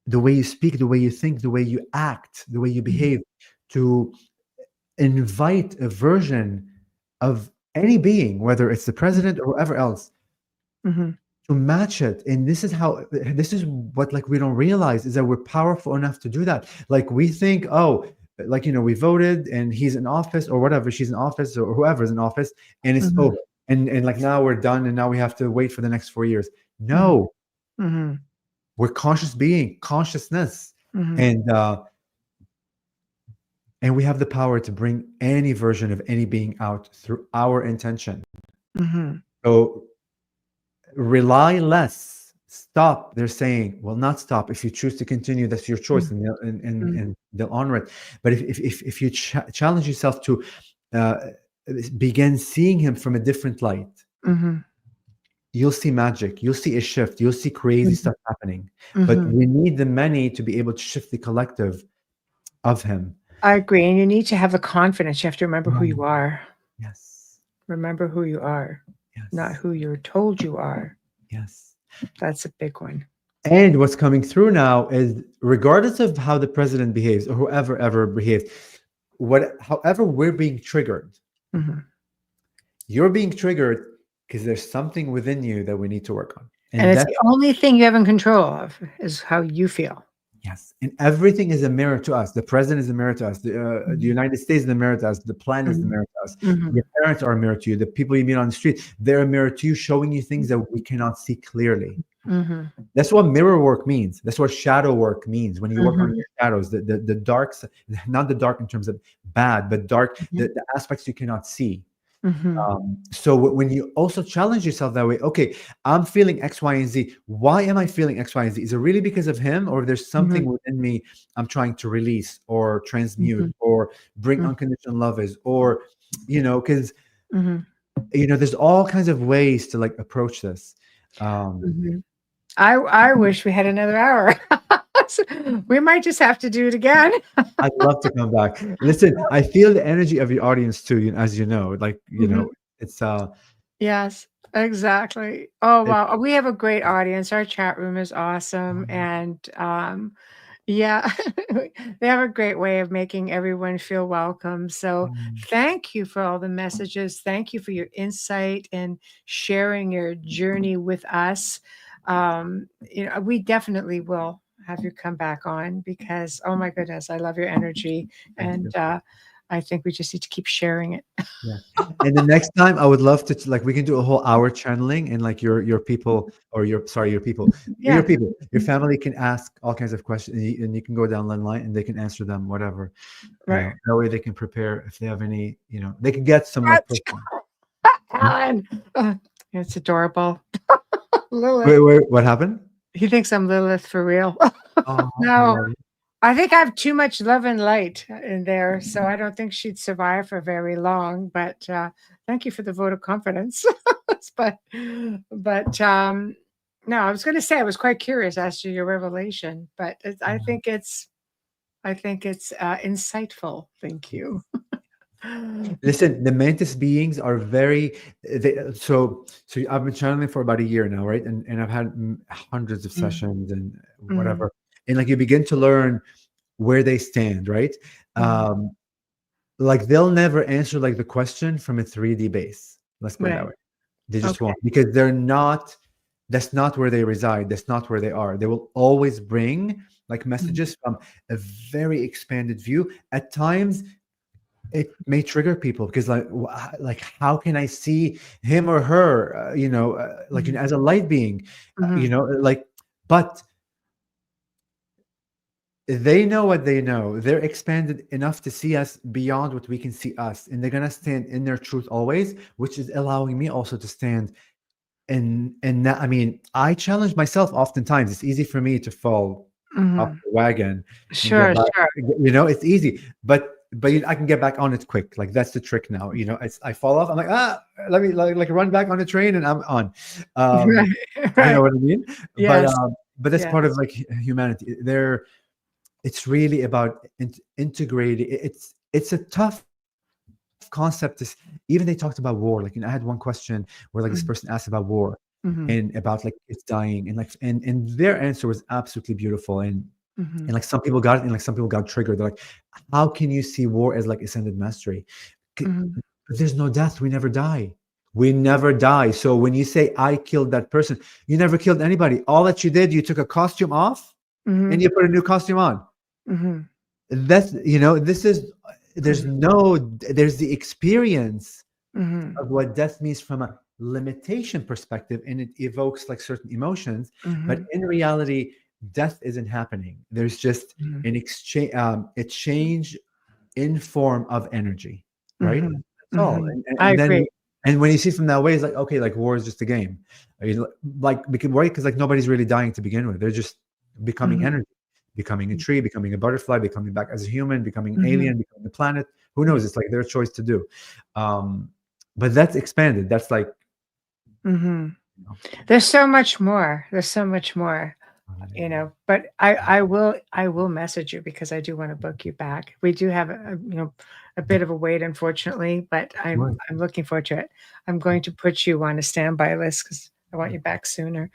the way you speak, the way you think, the way you act, the way you behave, to invite a version of any being, whether it's the president or whoever else, Mhm. to match it. And this is what like we don't realize is that we're powerful enough to do that. Like we think, like, we voted and he's in office or whatever, she's in office or whoever's in office, and it's over. And like now we're done and now we have to wait for the next 4 years. No, we're consciousness. And we have the power to bring any version of any being out through our intention. So rely less. Stop. They're saying, well, not stop. If you choose to continue, that's your choice, and they'll honor it. But if you challenge yourself to begin seeing him from a different light, you'll see magic. You'll see a shift. You'll see crazy stuff happening. But we need the many to be able to shift the collective of him. I agree. And you need to have the confidence. You have to remember who you are. Yes. Remember who you are, not who you're told you are. Yes. That's a big one. And what's coming through now is, regardless of how the president behaves or whoever ever behaves, however we're being triggered, you're being triggered because there's something within you that we need to work on. And it's the only thing you have in control of is how you feel. Yes. And everything is a mirror to us. The president is a mirror to us. The United States is a mirror to us. The planet is a mirror to us. Your parents are a mirror to you. The people you meet on the street, they're a mirror to you, showing you things that we cannot see clearly. That's what mirror work means. That's what shadow work means. When you work on your shadows, the dark, not the dark in terms of bad, but dark, the aspects you cannot see. So when you also challenge yourself that way, okay, I'm feeling X, Y, and Z. Why am I feeling X, Y, and Z? Is it really because of him, or there's something within me I'm trying to release or transmute or bring unconditional love is, or, because, there's all kinds of ways to like approach this. I wish we had another hour. We might just have to do it again. I'd love to come back. Listen, I feel the energy of your audience too, as you know, like, it's yes, exactly. Oh, wow. We have a great audience. Our chat room is awesome. And yeah, they have a great way of making everyone feel welcome. So thank you for all the messages. Thank you for your insight and sharing your journey with us. We definitely will have you come back on, because, oh my goodness, I love your energy. And I think we just need to keep sharing it. Yeah. And the next time I would love to, like, we can do a whole hour channeling, and like your people, or your family can ask all kinds of questions, and you can go down the line and they can answer them, whatever. Right. That way they can prepare if they have any, they can get some. Alan, it's adorable. Wait, what happened? He thinks I'm Lilith for real. Oh, No, I think I have too much love and light in there, so I don't think she'd survive for very long. But thank you for the vote of confidence. but no, I was going to say I was quite curious as to your revelation, but I think it's insightful. Thank you. Listen, the mantis beings are so I've been channeling for about a year now, right? And I've had hundreds of sessions and whatever. And like, you begin to learn where they stand, right? Like, they'll never answer like the question from a 3D base. Let's put it that way. They just won't, because that's not where they reside. That's not where they are. They will always bring like messages from a very expanded view. At times, it may trigger people, because like how can I see him or her, as a light being, but they know what they know. They're expanded enough to see us beyond what we can see us, and they're gonna stand in their truth always, which is allowing me also to stand. And that, I mean, I challenge myself oftentimes. It's easy for me to fall off the wagon. Sure. It's easy, but I can get back on it quick. Like, that's the trick now. I fall off. I'm like, let me like run back on the train, and I'm on. Right. You know what I mean? Yes. But that's part of like humanity. It's really about integrating. It's a tough concept. Even they talked about war. Like, I had one question where like this person asked about war and about like it's dying, and like and their answer was absolutely beautiful. And like some people got it, and like some people got triggered. They're like, how can you see war as like ascended mastery? There's no death. We never die. So when you say I killed that person, you never killed anybody. All that you did, you took a costume off and you put a new costume on. That's, there's the experience Mhm. of what death means from a limitation perspective, and it evokes like certain emotions. But Mhm. in reality, death isn't happening. There's just Mhm. an exchange, a change in form of energy, right? Mhm. That's all. Mhm. And, I and then agree. and when you see it from that way, it's like, okay, like war is just a game. Like because, right? Because like nobody's really dying to begin with. They're just becoming Mhm. energy, becoming a tree, becoming a butterfly, becoming back as a human, becoming an Mhm. alien, becoming a planet. Who knows? It's like their choice to do. Um, but that's expanded. That's like, Mhm. you know, There's so much more. There's so much more. But I will message you because I do want to book you back. We do have a bit of a wait, unfortunately, but I'm Right. I'm looking forward to it. I'm going to put you on a standby list because I want you back sooner.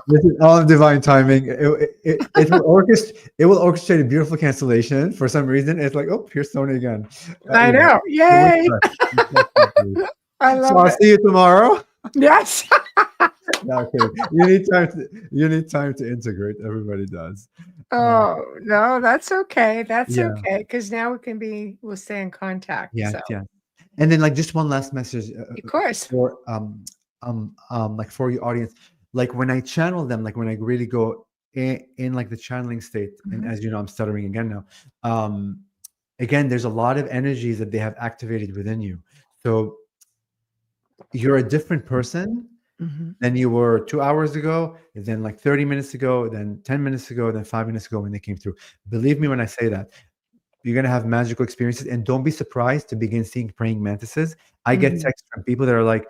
This is all in divine timing. It will orchestrate a beautiful cancellation for some reason. It's like, oh, here's Tony again. I know. So we Yay! trust. We trust you, dude. I So love I'll it. see you tomorrow. Yes. No, I'm kidding. You need time to integrate. Everybody does. Oh, no, that's okay. That's Yeah. okay. Because now we'll stay in contact. Yes. So, Yeah. And then like just one last message of course. for like for your audience. Like when I channel them, like when I really go in like the channeling state, and Mhm. as you know, I'm stuttering again now. Again, there's a lot of energies that they have activated within you. So you're a different person Mhm. than you were 2 hours ago, then like 30 minutes ago, then 10 minutes ago, then 5 minutes ago when they came through. Believe me when I say that. You're going to have magical experiences, and don't be surprised to begin seeing praying mantises. I get Mhm. texts from people that are like,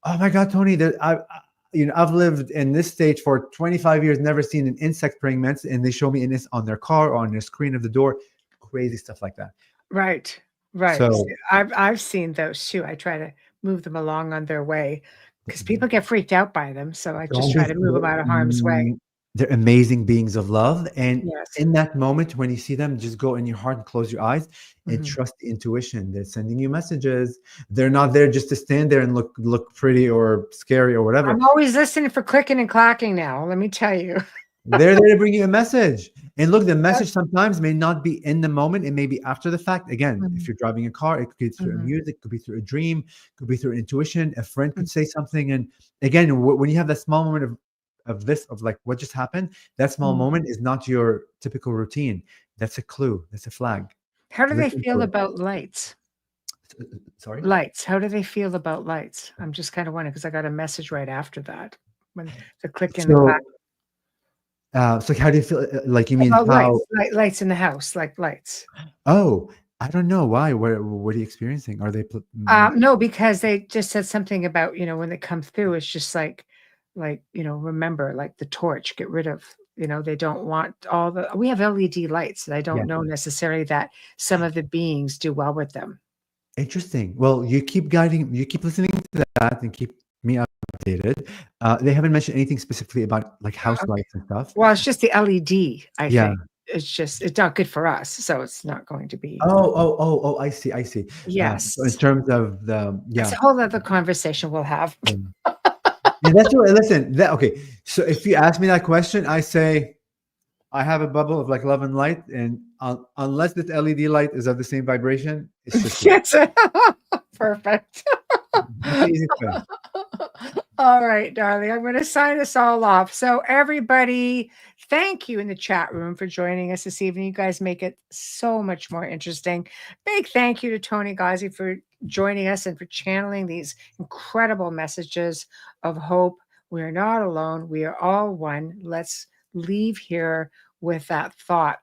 "Oh my God, Tony, I've lived in this state for 25 years, never seen an insect praying mantis," and they show me in this on their car or on their screen of the door, crazy stuff like that. Right, right. So I've seen those too. I try to move them along on their way because people get freaked out by them, so I just don't try be to move them out of harm's way. they're amazing beings of love. And Yes. in that moment, when you see them, just go in your heart and close your eyes and Mhm. trust the intuition. They're sending you messages. They're not there just to stand there and look pretty or scary or whatever. I'm always listening for clicking and clacking now, let me tell you. They're there to bring you a message. And look, the Yep. message sometimes may not be in the moment. It may be after the fact. Again, if Mhm, you're driving a car, it could be through a mhm, music, could be through a dream, could be through intuition. A friend mm, could say something. And again, when you have that small moment of like what just happened, that small mm. moment is not your typical routine. That's a clue. That's a flag. How do they Listen feel for it. about lights? Sorry. Lights, how do they feel about lights? I'm just kinda wondering because I got a message right after that when the click and the clack. So, so how do you feel? Like you mean About how? lights in the house, like lights. Oh, I don't know why. What are you experiencing? Are they? No, because they just said something about, when they come through, it's just like, remember, like the torch, get rid of, they don't want we have LED lights that I Yeah. don't know necessarily that some of the beings do well with them. Interesting. Well, you keep listening to that and keep me updated. They haven't mentioned anything specifically about like house Okay. lights and stuff. Well, it's just the LED, I Yeah. think. It's not good for us, so it's not going to be. Oh, I see, I see. So in Yes. terms of the, That's yeah. a whole other conversation we'll have. Yeah. And that's what, listen, okay. So if you ask me that question, I say I have a bubble of like love and light, and unless this LED light is of the same vibration, it's just a, Yes. Perfect. that's the easiest way. All right, darling. I'm going to sign us all off. So, everybody, thank you in the chat room for joining us this evening. You guys make it so much more interesting. Big thank you to Toni Ghazi for joining us and for channeling these incredible messages of hope. We are not alone. We are all one. Let's leave here with that thought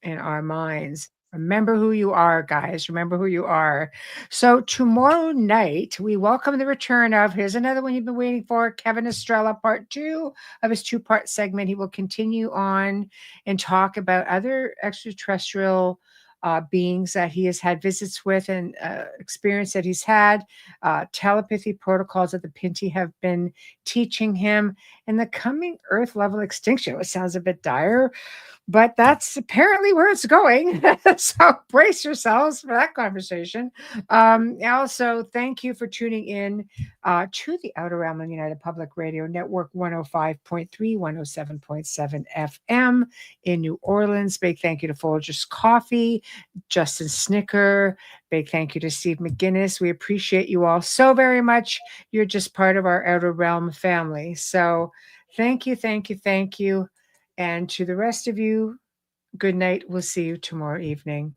in our minds. Remember who you are, guys. Remember who you are. So tomorrow night, we welcome the return of, here's another one you've been waiting for, Kevin Estrella, part 2 of his 2-part segment. He will continue on and talk about other extraterrestrial beings that he has had visits with and experience that he's had, telepathy protocols that the Pinti have been teaching him, and the coming Earth level extinction. It sounds a bit dire, but that's apparently where it's going. So brace yourselves for that conversation. Also, thank you for tuning in to the Outer Realm on United Public Radio Network 105.3, 107.7 FM in New Orleans. Big thank you to Folgers Coffee, Justin Snicker. Big thank you to Steve McGinnis. We appreciate you all so very much. You're just part of our Outer Realm family. So thank you, thank you, thank you. And to the rest of you, good night. We'll see you tomorrow evening.